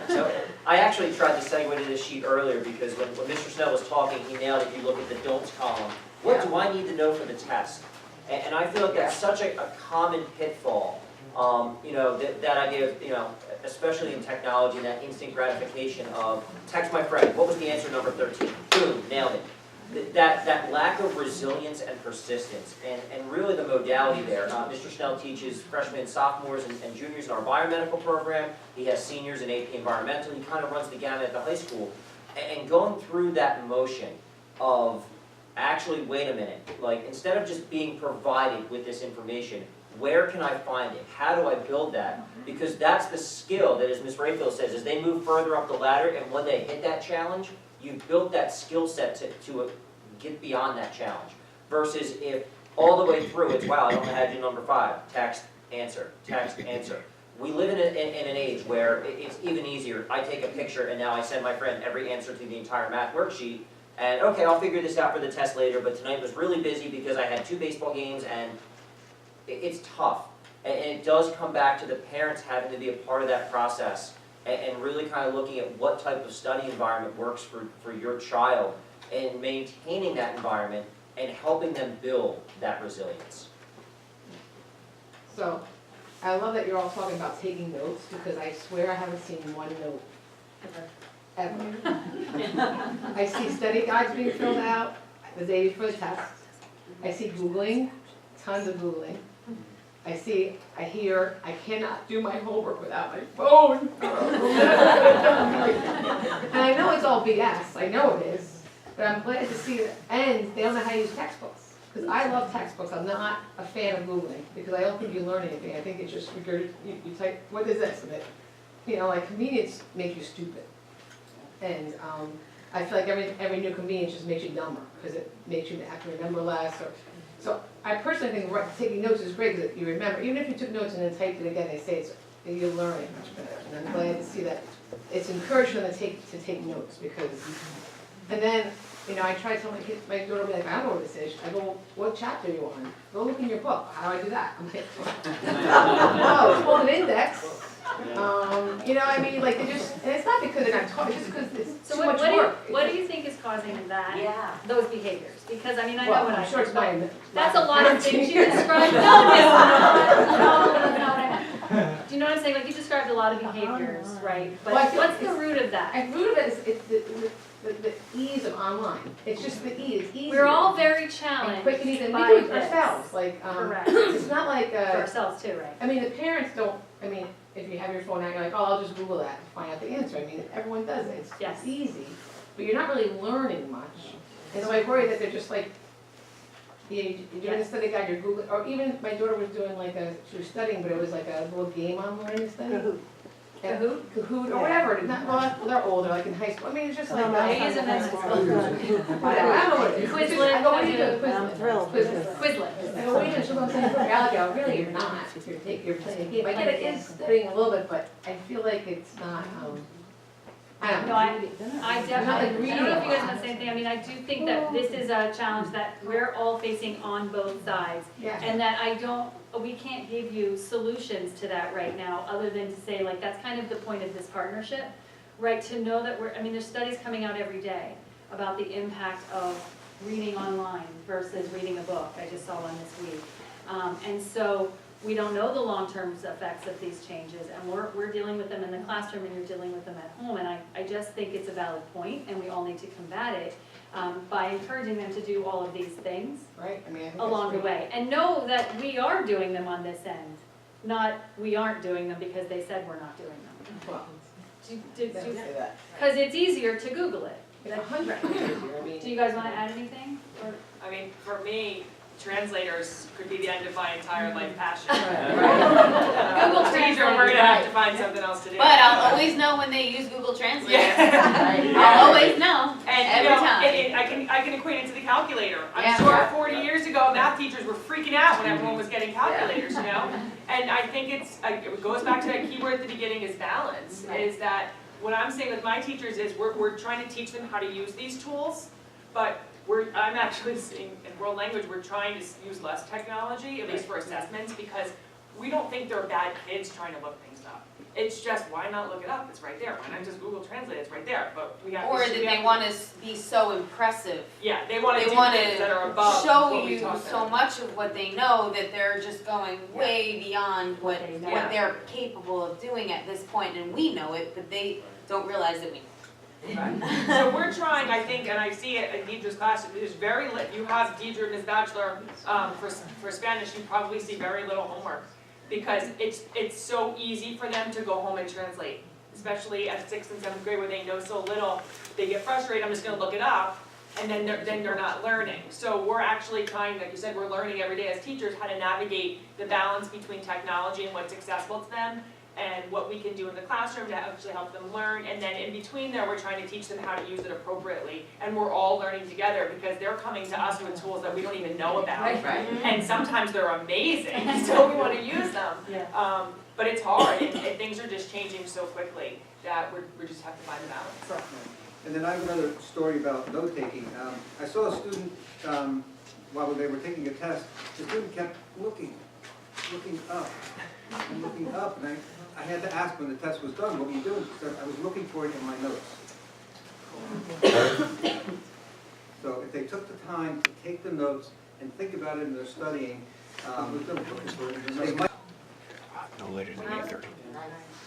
So I actually tried to segue to this sheet earlier because when Mr. Snell was talking, he nailed it. You look at the don'ts column. What do I need to know for the test? And I feel like that's such a common pitfall. That idea of, especially in technology, that instant gratification of text my friend, what was the answer number 13? Boom, nailed it. That lack of resilience and persistence, and really the modality there. Mr. Snell teaches freshmen, sophomores, and juniors in our biomedical program. He has seniors in AP Environmental. He kind of runs the gamut at the high school. And going through that motion of actually, wait a minute, like instead of just being provided with this information, where can I find it? How do I build that? Because that's the skill that, as Ms. Rayfield says, as they move further up the ladder and when they hit that challenge, you've built that skill set to get beyond that challenge. Versus if all the way through it's, wow, I don't know how to do number 5, text, answer, text, answer. We live in an age where it's even easier. I take a picture and now I send my friend every answer to the entire math worksheet. And okay, I'll figure this out for the test later, but tonight was really busy because I had 2 baseball games and it's tough. And it does come back to the parents having to be a part of that process and really kind of looking at what type of study environment works for your child and maintaining that environment and helping them build that resilience. So, I love that you're all talking about taking notes because I swear I haven't seen one note ever. I see study guides being filled out the day before the test. I see Googling, tons of Googling. I hear, I cannot do my homework without my phone. And I know it's all BS, I know it is, but I'm glad to see that, and they don't know how to use textbooks. Because I love textbooks, I'm not a fan of Googling, because I don't think you learn anything, I think it's just, you type, what is this? Like convenience makes you stupid. And I feel like every new convenience just makes you dumber, because it makes you have to remember less, so I personally think taking notes is great because you remember. Even if you took notes and then typed it again, they say you're learning much better. And I'm glad to see that it's encouraging them to take notes because. And then You know, I try to tell my kids, my daughter will be like, I don't know what this is. I go, what chapter are you on? Go look in your book. How do I do that? I'm like, oh, it's called an index. You know, I mean, like, they just, and it's not because they're not taught, it's just because it's So too much what work. do you think is causing that? Yeah. Those behaviors? Because I mean, I know Well, what I'm I sure it's think, my. but that's a lot of things you parenting. described. No, that's not what I meant. Do you know what I'm saying? Like, you described a lot of behaviors, right? But Well, I feel what's like the root of that? At root of it is, it's the ease of online. It's just the ease, it's easy. We're all very And challenged quick and easy, and we by do it this. ourselves, like, Correct. it's not like, For ourselves too, right? I mean, the parents don't, I mean, if you have your phone out, you're like, oh, I'll just Google that to find out the answer. I mean, everyone does it, Yes. it's easy, but you're not really learning much. And so I worry that they're just like, you're doing a study guide, you're Googling, or even my daughter was doing like she was studying, but it was like a little game online to study. Kahoot or whatever, not, well, they're older, like in high school, I mean, it's just like. They use them in school. Whatever, I don't know what it is. Quizlet, I go, what are you doing? I'm Quizlet. thrilled. Quizlet. I go, what are you doing? She'll go, saying, I go, really, you're not, you're playing a game. I get it is studying a little bit, but I feel like it's not, I don't No, know. I definitely, I don't know if you guys have the same thing, I mean, I do think that this is a challenge that we're all facing on both sides. Yeah. And that we can't give you solutions to that right now, other than to say, like, that's kind of the point of this partnership, right? To know that I mean, there's studies coming out every day about the impact of reading online versus reading a book. I just saw one this week. And so we don't know the long-term effects of these changes, and we're dealing with them in the classroom, and you're dealing with them at home. And I just think it's a valid point, and we all need to combat it by encouraging them to do all of these things. Right, I mean, I think along the way, and know that we are doing them on this end, not we aren't doing them because they said we're not doing them. Well, Because say that. it's easier to Google it. It's 100 times easier, I mean. Do you guys want to add anything? Or- I mean, for me, translators could be the end of my entire life passion. Google Teacher, we're gonna have to find something else to do. But I'll always know when they use Google Translate. Yeah. I'll always know, And every you know, time. I can equate it to the calculator. I'm Yeah. sure 40 years ago, math teachers were freaking out when everyone was getting calculators, you know? And I think it goes back to that key word at the beginning is balance, is that what I'm saying with my teachers is we're trying to teach them how to use these tools, but I'm actually seeing, in world language, we're trying to use less technology, at least for assessments, because we don't think they're bad kids trying to look things up. It's just, why not look it up? It's right there. Why not just Google Translate? It's right there. But we have Or that they want to be so impressive. Yeah, they want to They do want things that are to above show what we you taught so them. much of what they know that they're just going way beyond what Yeah. they're capable of doing at this point, and we know it, but they don't realize that we know. So we're trying, I think, and I see it in Deidre's class, there's very you have Deidre in his bachelor, for Spanish, you probably see very little homework. Because it's so easy for them to go home and translate, especially at 6th and 7th grade where they know so little, they get frustrated, I'm just gonna look it up, and then they're not learning. So we're actually trying, like you said, we're learning every day as teachers how to navigate the balance between technology and what's accessible to them, and what we can do in the classroom to actually help them learn, and then in between there, we're trying to teach them how to use it appropriately, and we're all learning together because they're coming to us with tools that we don't even know about, Right. and sometimes they're amazing, so we want to use them. Yeah. But it's hard, and things are just changing so quickly that we just have to find the balance. And then I have another story about note-taking. I saw a student, while they were taking a test, the student kept looking up, and looking up, and I had to ask when the test was done, what were you doing? She said, I was looking for it in my notes. So if they took the time to take the notes and think about it in their studying, looking for it, they might. No later than 8:30.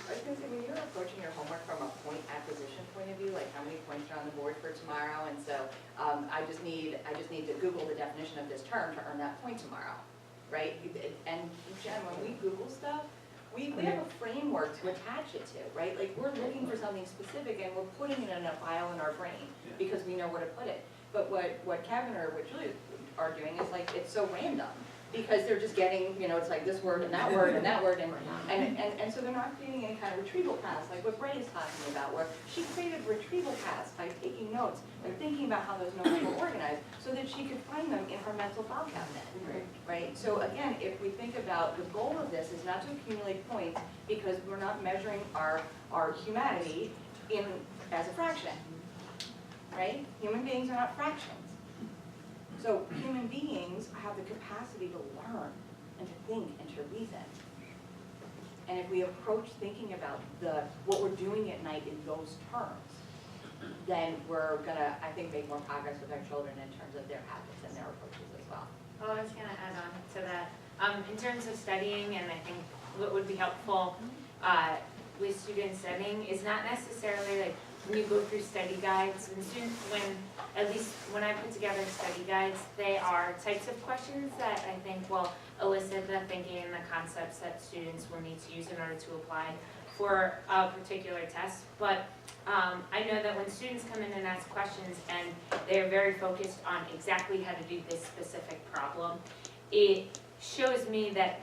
I was gonna say, when you're approaching your homework from a point acquisition point of view, like how many points are on the board for tomorrow, and so I just need to Google the definition of this term to earn that point tomorrow, right? And Jen, when we Google stuff, we have a framework to attach it to, right? Like, we're looking for something specific and we're putting it in a file in our brain because we know where to put it. But what Kevin or what Julie are doing is like, it's so random. Because they're just getting, it's like this word and that word and that word, and so they're not creating any kind of retrieval paths, like what Ray is talking about, where she created retrieval paths by taking notes and thinking about how those notes were organized, so that she could find them in her mental file cabinet, right? So again, if we think about the goal of this is not to accumulate points, because we're not measuring our humanity as a fraction. right? Human beings are not fractions. So human beings have the capacity to learn and to think and to reason. And if we approach thinking about what we're doing at night in those terms, then we're gonna, I think, make more progress with our children in terms of their habits and their approaches as well. Well, I was gonna add on to that. In terms of studying, and I think what would be helpful with student studying is not necessarily like when you go through study guides, and students, at least when I put together study guides, they are types of questions that I think will elicit the thinking and the concepts that students will need to use in order to apply for a particular test. But I know that when students come in and ask questions and they're very focused on exactly how to do this specific problem, it shows me that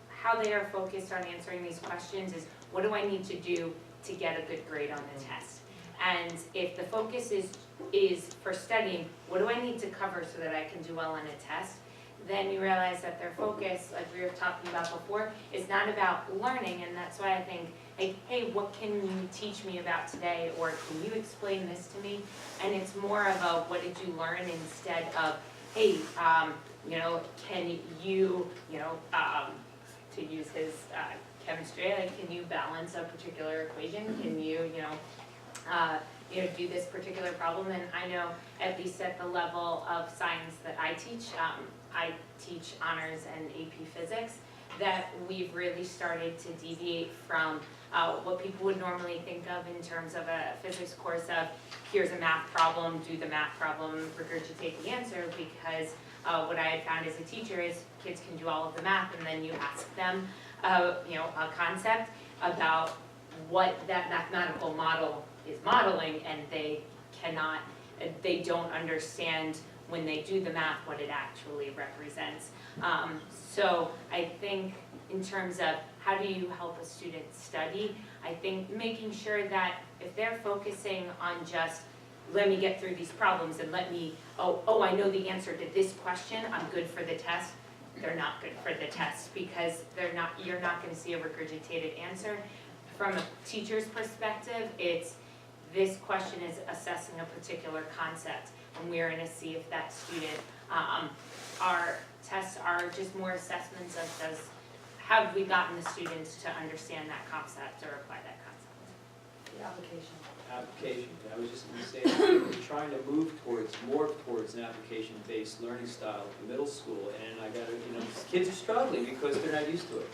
how they are focused on answering these questions is, what do I need to do to get a good grade on the test? And if the focus is for studying, what do I need to cover so that I can do well on a test? Then you realize that their focus, like we were talking about before, is not about learning, and that's why I think, like, hey, what can you teach me about today, or can you explain this to me? And it's more of a, what did you learn, instead of, hey, can you, to use his chemistry, like, can you balance a particular equation? Can you, do this particular problem? And I know, at least at the level of science that I teach honors and AP physics, that we've really started to deviate from what people would normally think of in terms of a physics course of, here's a math problem, do the math problem, regurgitate the answer, because what I had found as a teacher is kids can do all of the math, and then you ask them a concept about what that mathematical model is modeling, and they don't understand when they do the math what it actually represents. So I think in terms of how do you help a student study, I think making sure that if they're focusing on just, let me get through these problems and let me, I know the answer to this question, I'm good for the test, they're not good for the test, because you're not gonna see a regurgitated answer. From a teacher's perspective, this question is assessing a particular concept, and we're gonna see if that student, our tests are just more assessments of have we gotten the students to understand that concept or apply that concept. The application, I was just gonna say, we're trying to move more towards an application-based learning style in middle school, and I gotta, kids are struggling because they're not used to it.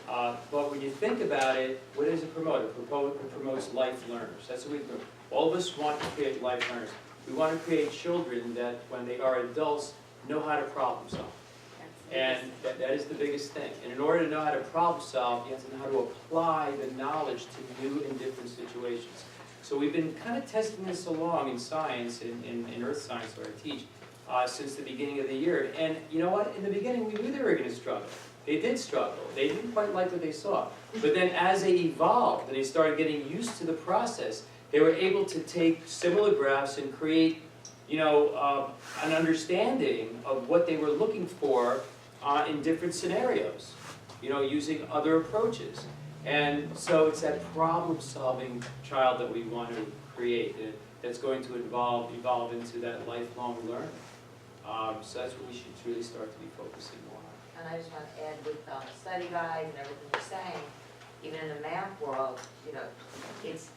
But when you think about it, what does it promote? It promotes life learners. That's what we do. All of us want to create life learners. We want to create children that, when they are adults, know how to problem solve. And that is the biggest thing. And in order to know how to problem solve, you have to know how to apply the knowledge to new and different situations. So we've been kind of testing this along in science, in earth science where I teach, since the beginning of the year. And you know what? In the beginning, we knew they were going to struggle. They did struggle. They didn't quite like what they saw. But then as they evolved and they started getting used to the process, they were able to take similar graphs and create, an understanding of what they were looking for in different scenarios, using other approaches. And so it's that problem-solving child that we want to create that's going to evolve into that lifelong learning. So that's what we should really start to be focusing more on. And I just want to add with study guides and everything you're saying, even in the math world, it's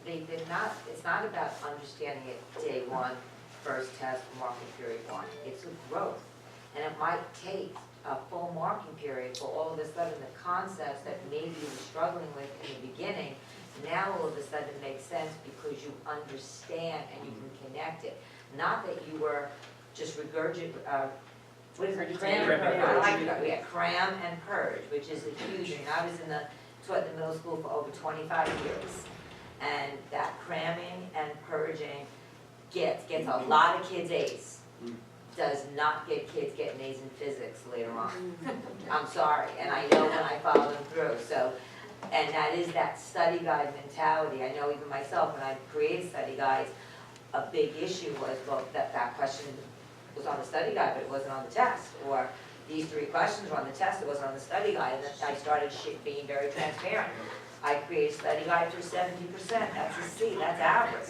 not about understanding it day one, first test, marking period one. It's a growth. And it might take a full marking period for all of a sudden the concepts that maybe you were struggling with in the beginning, now all of a sudden makes sense because you understand and you can connect it. Not that you were just regurgitating, what is it, cram and purge? I like that, yeah, cram and purge, which is a huge thing. I was taught in the middle school for over 25 years. And that cramming and purging gets a lot of kids A's. Does not get kids getting A's in physics later on. I'm sorry, and I know when I follow them through. So, and that is that study guide mentality. I know even myself, when I created study guides, a big issue was, well, that question was on the study guide, but it wasn't on the test. Or, these 3 questions were on the test, it wasn't on the study guide, and then I started being very transparent. I created a study guide for 70%, that's a C, that's average.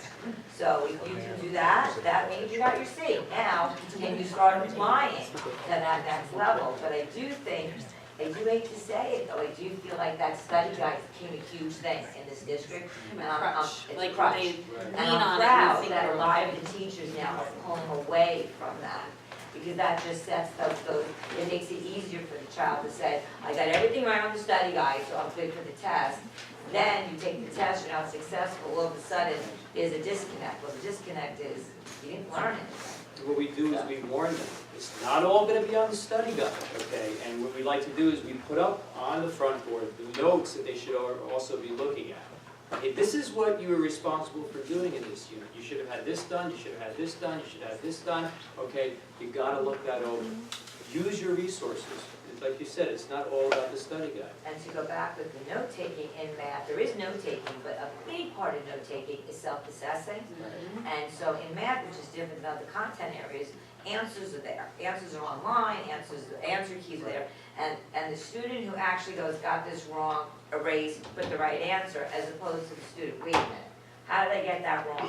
So if you can do that, that means you got your C. Now, can you start applying to that next level? But I do think, I do hate to say it though, I do feel like that study guide became a huge thing in this district. And it's a crutch. And I'm proud that a lot of the teachers now are pulling away from that. Because that just sets those, it makes it easier for the child to say, I got everything right on the study guide, so I'm good for the test. Then you take the test, you're not successful, all of a sudden, there's a disconnect. Well, the disconnect is, you didn't learn it. What we do is we warn them, it's not all gonna be on the study guide, okay? And what we like to do is we put up on the front board the notes that they should also be looking at. Okay, this is what you were responsible for doing in this unit. You should have had this done, you should have had this done, you should have this done, okay? You gotta look that over. Use your resources. It's like you said, it's not all about the study guide. And to go back with the note-taking in math, there is note-taking, but a big part of note-taking is self-assessing. And so in math, which is different than other content areas, answers are there. Answers are online, answer keys are there. And the student who actually goes, got this wrong, erased, put the right answer, as opposed to the student, wait a minute, how did I get that wrong?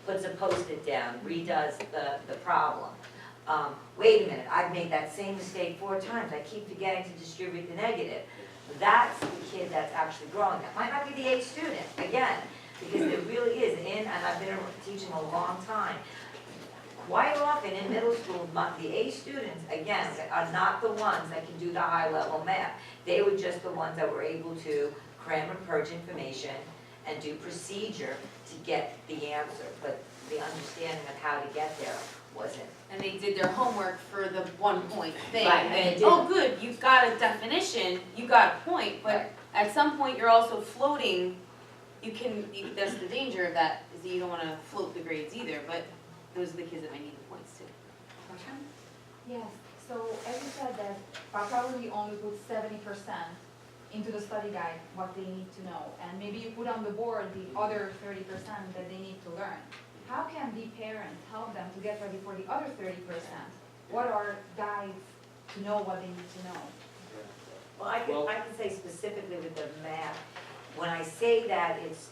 Puts a Post-it down, redoes the problem. Wait a minute, I've made that same mistake 4 times, I keep forgetting to distribute the negative. That's the kid that's actually growing. That might not be the A student, again, because there really is, and I've been teaching a long time. Quite often in middle school, the A students, again, are not the ones that can do the high level math. They were just the ones that were able to cram and purge information and do procedure to get the answer. But the understanding of how to get there wasn't. And they did their homework for the 1 point thing. Right, And, oh, good, you've got a definition, you got a point, but at some point you're also floating. That's the danger of that, is that you don't want to float the grades either, but those are the kids that might need the points too. Yes, so as you said that, probably only put 70% into the study guide, what they need to know. And maybe you put on the board the other 30% that they need to learn. How can the parents help them to get ready for the other 30%? What are guides to know what they need to know? Well, I can say specifically with the math, when I say that, it's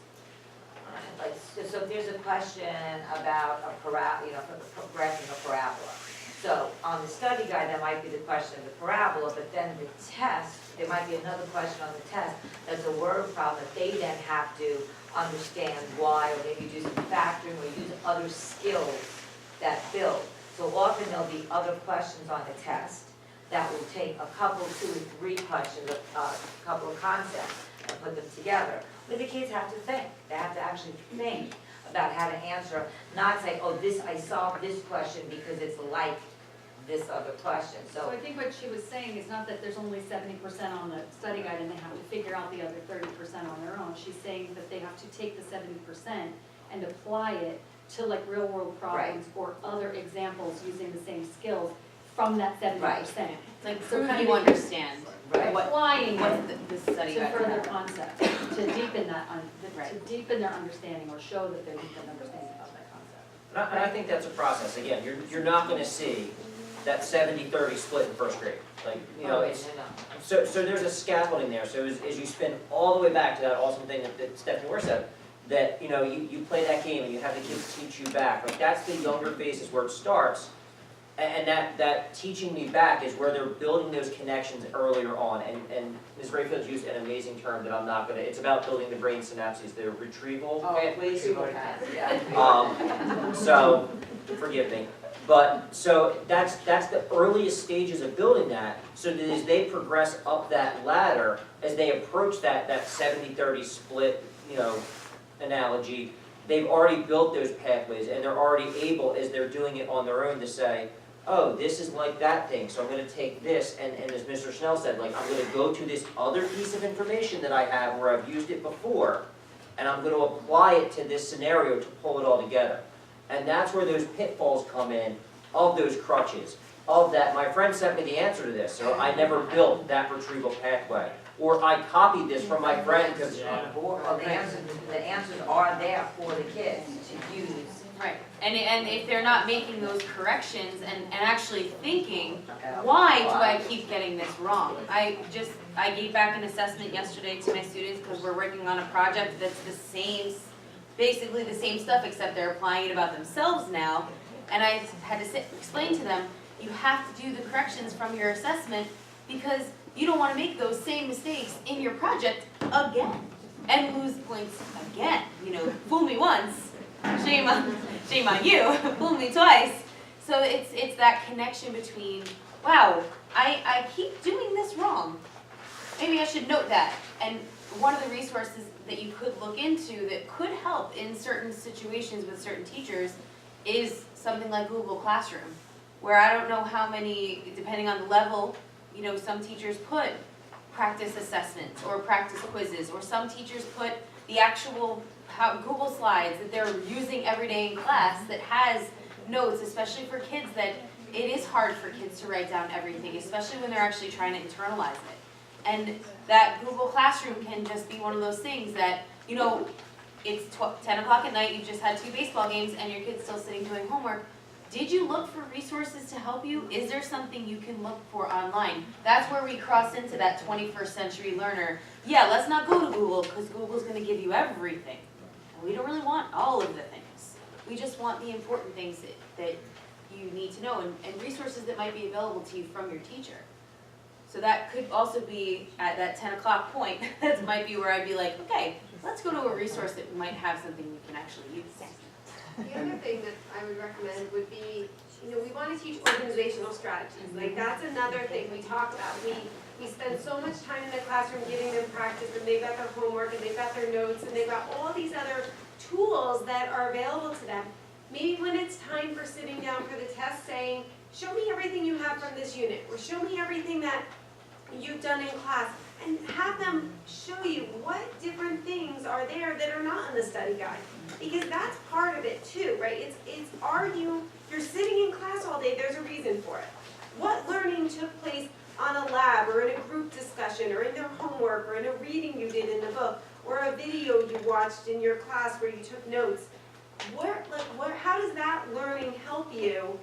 like, so if there's a question about a parabola, progressing a parabola. So on the study guide, that might be the question of the parabola, but then the test, there might be another question on the test that's a word problem that they then have to understand why, or maybe do some factoring, or use other skills that build. So often there'll be other questions on the test that will take a couple, 2 or 3 questions, a couple of concepts, and put them together. But the kids have to think. They have to actually think about how to answer, not say, oh, I solved this question because it's like this other question. So I think what she was saying is not that there's only 70% on the study guide and they have to figure out the other 30% on their own. She's saying that they have to take the 70% and apply it to like real world problems or other examples using the same skills from that 70%. It's like So prove kind you of understand applying what it the study to guide further has. concepts, to deepen that, to deepen their understanding or show that they're deepened understanding of that concept. And I think that's a process. Again, you're not gonna see that 70-30 split in first grade. Like, you know, it's, so there's a scaffolding there. So as you spin all the way back to that awesome thing that Stephanie Moore said, that, you know, you play that game and you have the kids teach you back. Like, that's the younger phases where it starts. And that teaching me back is where they're building those connections earlier on. And Ms. Rayfield used an amazing term that I'm not gonna, it's about building the brain synapses, the retrieval pathways. So, forgive me. But, so that's the earliest stages of building that, so that as they progress up that ladder, as they approach that 70-30 split, you know, analogy, they've already built those pathways, and they're already able, as they're doing it on their own, to say, oh, this is like that thing, so I'm gonna take this, and as Mr. Snell said, like, I'm gonna go to this other piece of information that I have where I've used it before, and I'm gonna apply it to this scenario to pull it all together. And that's where those pitfalls come in, of those crutches, of that, my friend sent me the answer to this, so I never built that retrieval pathway. Or I copied this from my friend because Well, the answers are there for the kids to use Right, and if they're not making those corrections and actually thinking, why do I keep getting this wrong? I gave back an assessment yesterday to my students because we're working on a project that's the same, basically the same stuff, except they're applying it about themselves now. And I had to explain to them, you have to do the corrections from your assessment because you don't want to make those same mistakes in your project again and lose points again. You know, fool me once, shame on you, fool me twice. So it's that connection between, wow, I keep doing this wrong. Maybe I should note that. And one of the resources that you could look into that could help in certain situations with certain teachers is something like Google Classroom, where I don't know how many, depending on the level, you know, some teachers put practice assessments or practice quizzes, or some teachers put the actual Google Slides that they're using every day in class that has notes, especially for kids that it is hard for kids to write down everything, especially when they're actually trying to internalize it. And that Google Classroom can just be one of those things that, you know, it's 10 o'clock at night, you've just had 2 baseball games, and your kid's still sitting doing homework. Did you look for resources to help you? Is there something you can look for online? That's where we cross into that 21st century learner. Yeah, let's not go to Google, because Google's going to give you everything. And we don't really want all of the things. We just want the important things that you need to know, and resources that might be available to you from your teacher. So that could also be at that 10 o'clock point. That might be where I'd be like, okay, let's go to a resource that might have something we can actually use. The other thing that I would recommend would be, you know, we want to teach organizational strategies. Like, that's another thing we talk about. We spend so much time in the classroom giving them practice, and they've got their homework, and they've got their notes, and they've got all these other tools that are available to them. Maybe when it's time for sitting down for the test, saying, show me everything you have from this unit, or show me everything that you've done in class, and have them show you what different things are there that are not in the study guide. Because that's part of it too, right? You're sitting in class all day, there's a reason for it. What learning took place on a lab, or in a group discussion, or in their homework, or in a reading you did in the book, or a video you watched in your class where you took notes? How does that learning help you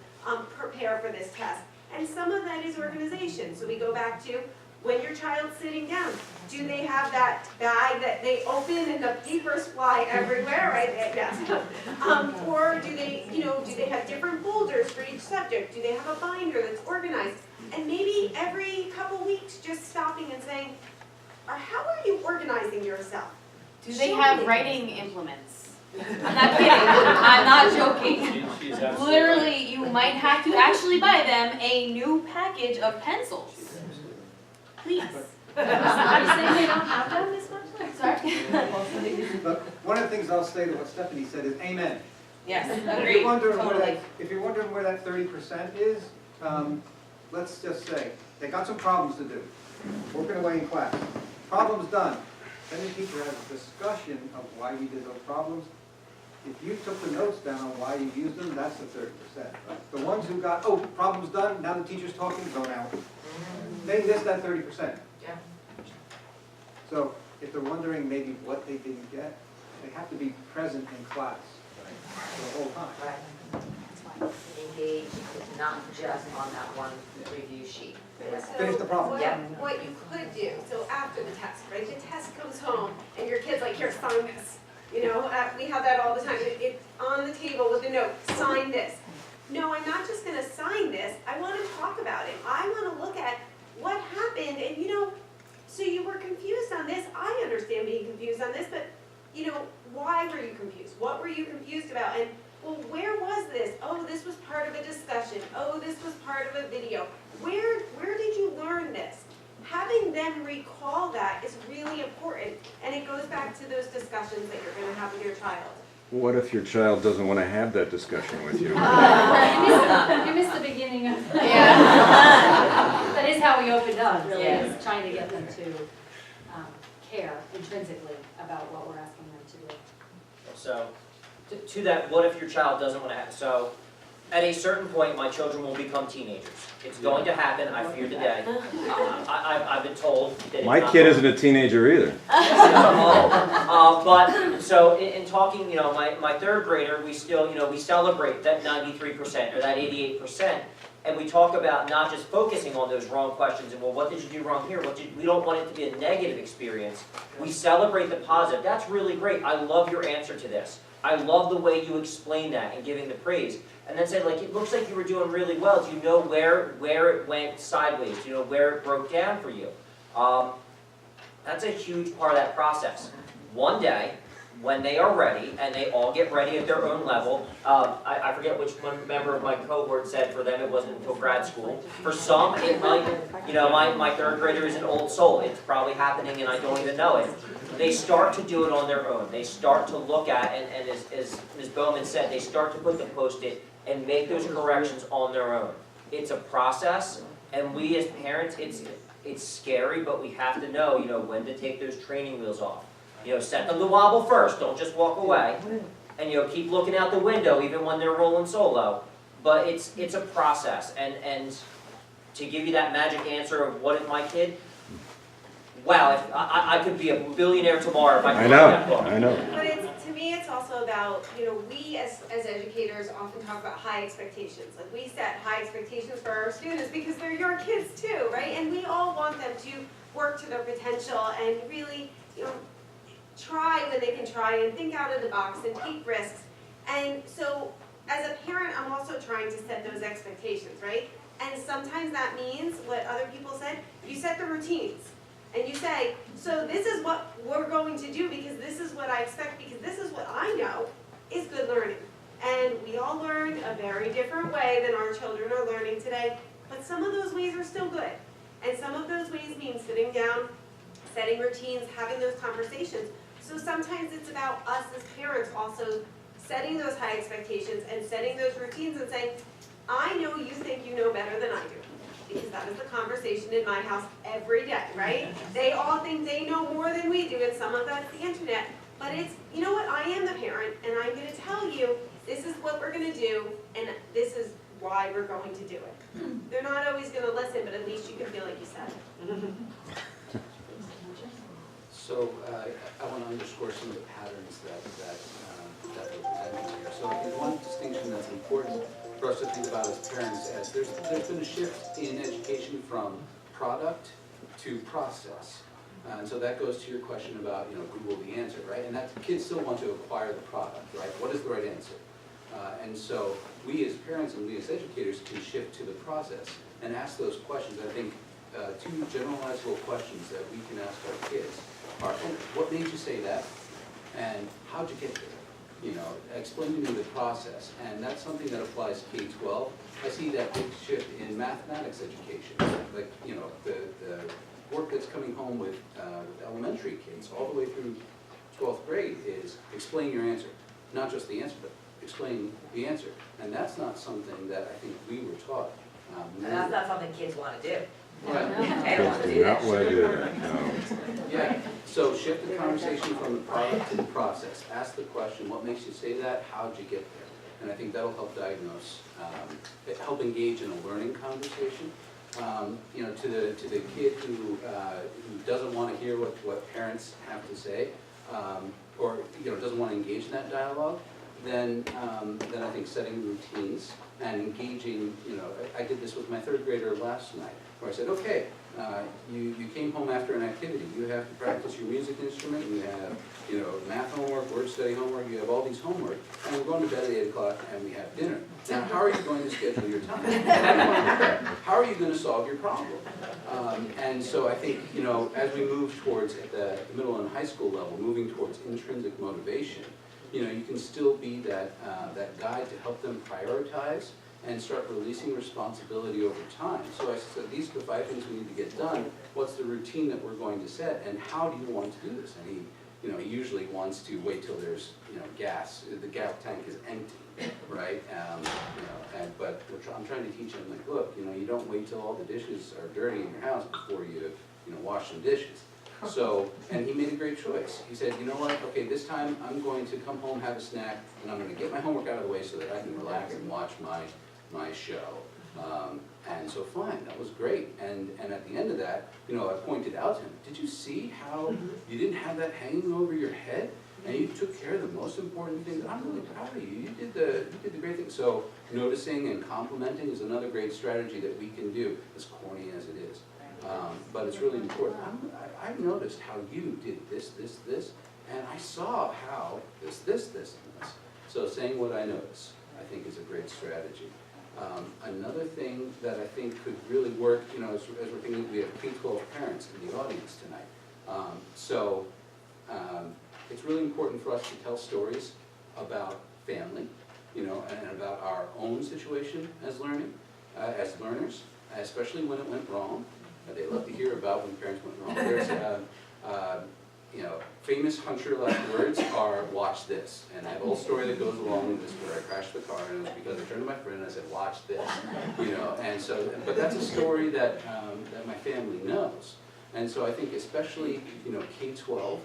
prepare for this test? And some of that is organization. So we go back to, when your child's sitting down, do they have that bag that they open and the papers fly everywhere, right? Yes. Or do they have different folders for each subject? Do they have a binder that's organized? And maybe every couple weeks just stopping and saying, how are you organizing yourself? Do they have writing implements? I'm not kidding, I'm not joking. Literally, you might have to actually buy them a new package of pencils. Please. Are you saying they don't have them this much? Sorry? But one of the things I'll say to what Stephanie said is amen. Yes, If agreed, you're wondering totally. if you're wondering where that 30% is, let's just say, they got some problems to do, working away in class. Problem's done. Then the teacher has a discussion of why we did those problems. If you took the notes down on why you used them, that's the 30%. Right? The ones who got, problem's done, now the teacher's talking, zone out. They missed that 30%. Yeah. So if they're wondering maybe what they didn't get, they have to be present in class the whole time. Right. Engage, not just on that one review sheet. Finish the problem. What you could do, so after the test, right? The test comes home and your kid's like, here, sign this. You know, we have that all the time. It's on the table with a note, sign this. No, I'm not just gonna sign this, I wanna talk about it. I wanna look at what happened, and so you were confused on this. I understand being confused on this, but why were you confused? What were you confused about? And well, where was this? Oh, this was part of a discussion. Oh, this was part of a video. Where did you learn this? Having them recall that is really important, and it goes back to those discussions that you're going to have with your child. What if your child doesn't want to have that discussion with you? You missed the beginning of Yeah. That is how we opened up, really, Yeah. is trying to get them to care intrinsically about what we're asking them to do. So, to that, what if your child doesn't want to have, so, At a certain point, my children will become teenagers. It's going to happen, I fear the day. I've been told that it's My not kid going isn't a teenager either. But, so in talking, my third grader, we still, we celebrate that 93% or that 88%. And we talk about not just focusing on those wrong questions and, well, what did you do wrong here? We don't want it to be a negative experience. We celebrate the positive. That's really great. I love your answer to this. I love the way you explain that and giving the praise. And then say, like, it looks like you were doing really well. Do you know where it went sideways? Do you know where it broke down for you? That's a huge part of that process. One day, when they are ready, and they all get ready at their own level, I forget which one member of my cohort said for them it wasn't until grad school. For some, it might, my third grader is an old soul. It's probably happening and I don't even know it. They start to do it on their own. They start to look at, and as Ms. Bowman said, they start to put the Post-it and make those corrections on their own. It's a process, and we as parents, it's scary, but we have to know, when to take those training wheels off. Set them to wobble first, don't just walk away. And keep looking out the window even when they're rolling solo. But it's a process, and to give you that magic answer of what is my kid, wow, if I could be a billionaire tomorrow if I could write that book. I know. But to me, it's also about, we as educators often talk about high expectations. Like, we set high expectations for our students because they're your kids too, right? And we all want them to work to their potential and really, try when they can try and think out of the box and take risks. And so, as a parent, I'm also trying to set those expectations, right? And sometimes that means, what other people said, you set the routines. And you say, so this is what we're going to do because this is what I expect, because this is what I know is good learning. And we all learn a very different way than our children are learning today, but some of those ways are still good. And some of those ways mean sitting down, setting routines, having those conversations. So sometimes it's about us as parents also setting those high expectations and setting those routines and saying, I know you think you know better than I do. Because that is the conversation in my house every day, right? They all think they know more than we do, and some of that's the internet. But it's, you know what, I am the parent, and I'm going to tell you, this is what we're going to do, and this is why we're going to do it. They're not always going to listen, but at least you can feel like you said it. So I want to underscore some of the patterns that we're presenting here. So I think one distinction that's important for us to think about as parents as there's been a shift in education from product to process. And so that goes to your question about, Google the answer, right? And that kids still want to acquire the product, right? What is the right answer? And so we as parents and we as educators can shift to the process and ask those questions. I think two generalizable questions that we can ask our kids are, what made you say that? And how'd you get there? Explain to me the process. And that's something that applies to K-12. I see that big shift in mathematics education. Like, the work that's coming home with elementary kids all the way through 12th grade is explain your answer. Not just the answer, but explain the answer. And that's not something that I think we were taught. And that's not something kids want to do. Right. They don't want to do that. Not what I do, no. Yeah, so shift the conversation from the product to the process. Ask the question, what makes you say that? How'd you get there? And I think that'll help diagnose, help engage in a learning conversation. To the kid who doesn't want to hear what parents have to say, or doesn't want to engage in that dialogue, then I think setting routines and engaging. I did this with my third grader last night, where I said, okay, you came home after an activity. You have to practice your music instrument. You have math homework, word study homework. You have all these homework, and we're going to bed at 8 o'clock, and we have dinner. Now, how are you going to schedule your time? How are you going to solve your problem? And so I think as we move towards at the middle and high school level, moving towards intrinsic motivation, you can still be that guide to help them prioritize and start releasing responsibility over time. So I said, these are the 5 things we need to get done. What's the routine that we're going to set, and how do you want to do this? And he usually wants to wait till there's, gas. The gas tank is empty, right? But I'm trying to teach him, like, look, you don't wait till all the dishes are dirty in your house before you, wash some dishes. So, and he made a great choice. He said, you know what, okay, this time I'm going to come home, have a snack, and I'm gonna get my homework out of the way so that I can relax and watch my show. And so fine, that was great. And at the end of that, you know, I pointed out to him, did you see how you didn't have that hanging over your head? And you took care of the most important thing. I'm really proud of you. You did the great thing. So noticing and complimenting is another great strategy that we can do, as corny as it is. But it's really important. I've noticed how you did this, and I saw how this, and this. So saying what I notice, I think, is a great strategy. Another thing that I think could really work, you know, as we're thinking, we have K-12 parents in the audience tonight. It's really important for us to tell stories about family, you know, and about our own situation as learners, especially when it went wrong. They love to hear about when parents went wrong. There's you know, famous Hunter last words are, watch this. And I have a whole story that goes along with this where I crashed the car, and it was because I turned to my friend and I said, watch this. You know, and so, but that's a story that, that my family knows. And so I think especially, you know, K-12,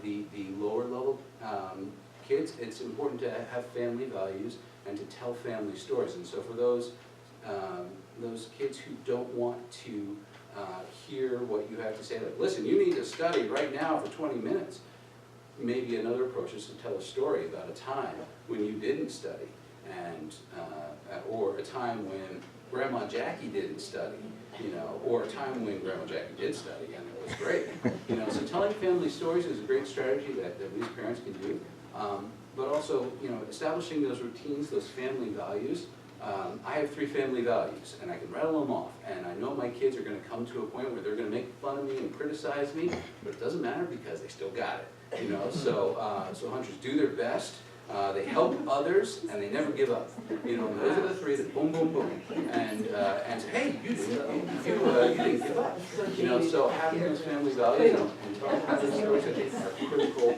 the lower level kids, it's important to have family values and to tell family stories. And so for those kids who don't want to hear what you have to say, like, listen, you need to study right now for 20 minutes. Maybe another approach is to tell a story about a time when you didn't study, and or a time when Grandma Jackie didn't study, you know, or a time when Grandma Jackie did study and it was great. You know, so telling family stories is a great strategy that we as parents can do. But also, you know, establishing those routines, those family values. I have 3 family values, and I can rattle them off. And I know my kids are going to come to a point where they're going to make fun of me and criticize me, but it doesn't matter because they still got it. You know, so hunters do their best. They help others, and they never give up. You know, those are the 3 that boom, boom, boom, and say, hey, you didn't give up. You know, so having those family values and talking about those stories, I think, are critical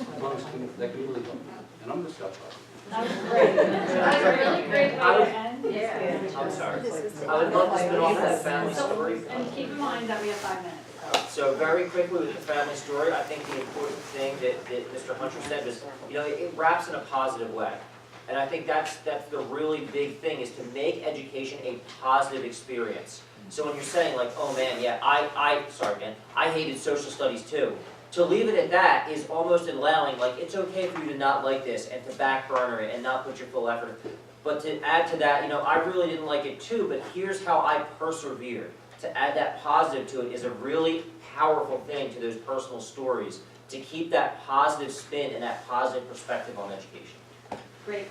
components that can really help. And I'm going to stop talking. That was great. That was a really great way to end. Yeah. I'm sorry. I would love to spin off that family story. And keep in mind that we have 5 minutes. So very quickly with the family story, I think the important thing that Mr. Hunter said was, you know, it wraps in a positive way. And I think that's the really big thing, is to make education a positive experience. So when you're saying like, oh man, yeah, I hated social studies too. To leave it at that is almost allowing, like, it's okay for you to not like this and to back burner it and not put your full effort. But to add to that, you know, I really didn't like it too, but here's how I persevered. To add that positive to it is a really powerful thing to those personal stories, to keep that positive spin and that positive perspective on education. Great.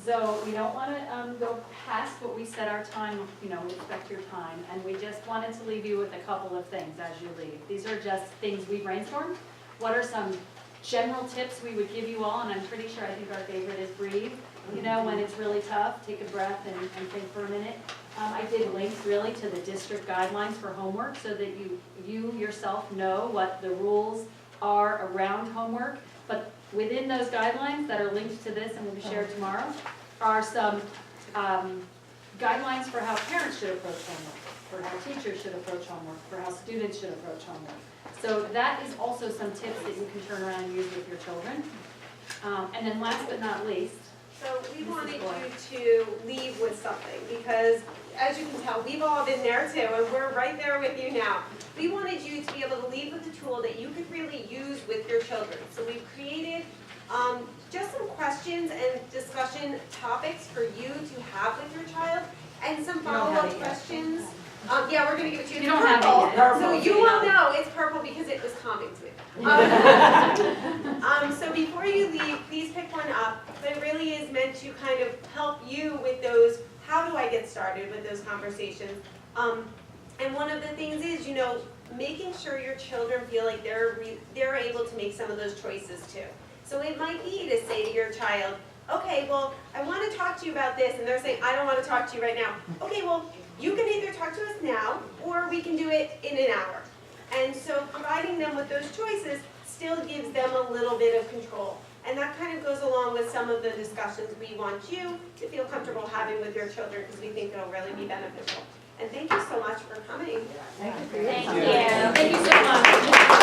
So we don't want to go past what we set our time, you know, respect your time, and we just wanted to leave you with a couple of things as you leave. These are just things we brainstormed. What are some general tips we would give you all? And I'm pretty sure, I think our favorite is breathe. You know, when it's really tough, take a breath and think for a minute. I did links really to the district guidelines for homework so that you yourself know what the rules are around homework. But within those guidelines that are linked to this and will be shared tomorrow are some guidelines for how parents should approach homework, for how teachers should approach homework, for how students should approach homework. So that is also some tips that you can turn around and use with your children. And then last but not least, so we wanted you to leave with something, because as you can tell, we've all been there too, and we're right there with you now. We wanted you to be able to leave with a tool that you could really use with your children. So we've created just some questions and discussion topics for you to have with your child, and some follow-up questions. Yeah, we're going to give it to you. You don't have it yet. So you will know it's purple because it was coming to me. So before you leave, please pick one up. But it really is meant to kind of help you with those, how do I get started with those conversations? And one of the things is, you know, making sure your children feel like they're able to make some of those choices too. So it might be to say to your child, okay, well, I want to talk to you about this, and they're saying, I don't want to talk to you right now. Okay, well, you can either talk to us now, or we can do it in an hour. And so providing them with those choices still gives them a little bit of control. And that kind of goes along with some of the discussions we want you to feel comfortable having with your children, because we think it'll really be beneficial. And thank you so much for coming. Thank you for your Thank time. you. Thank you so much.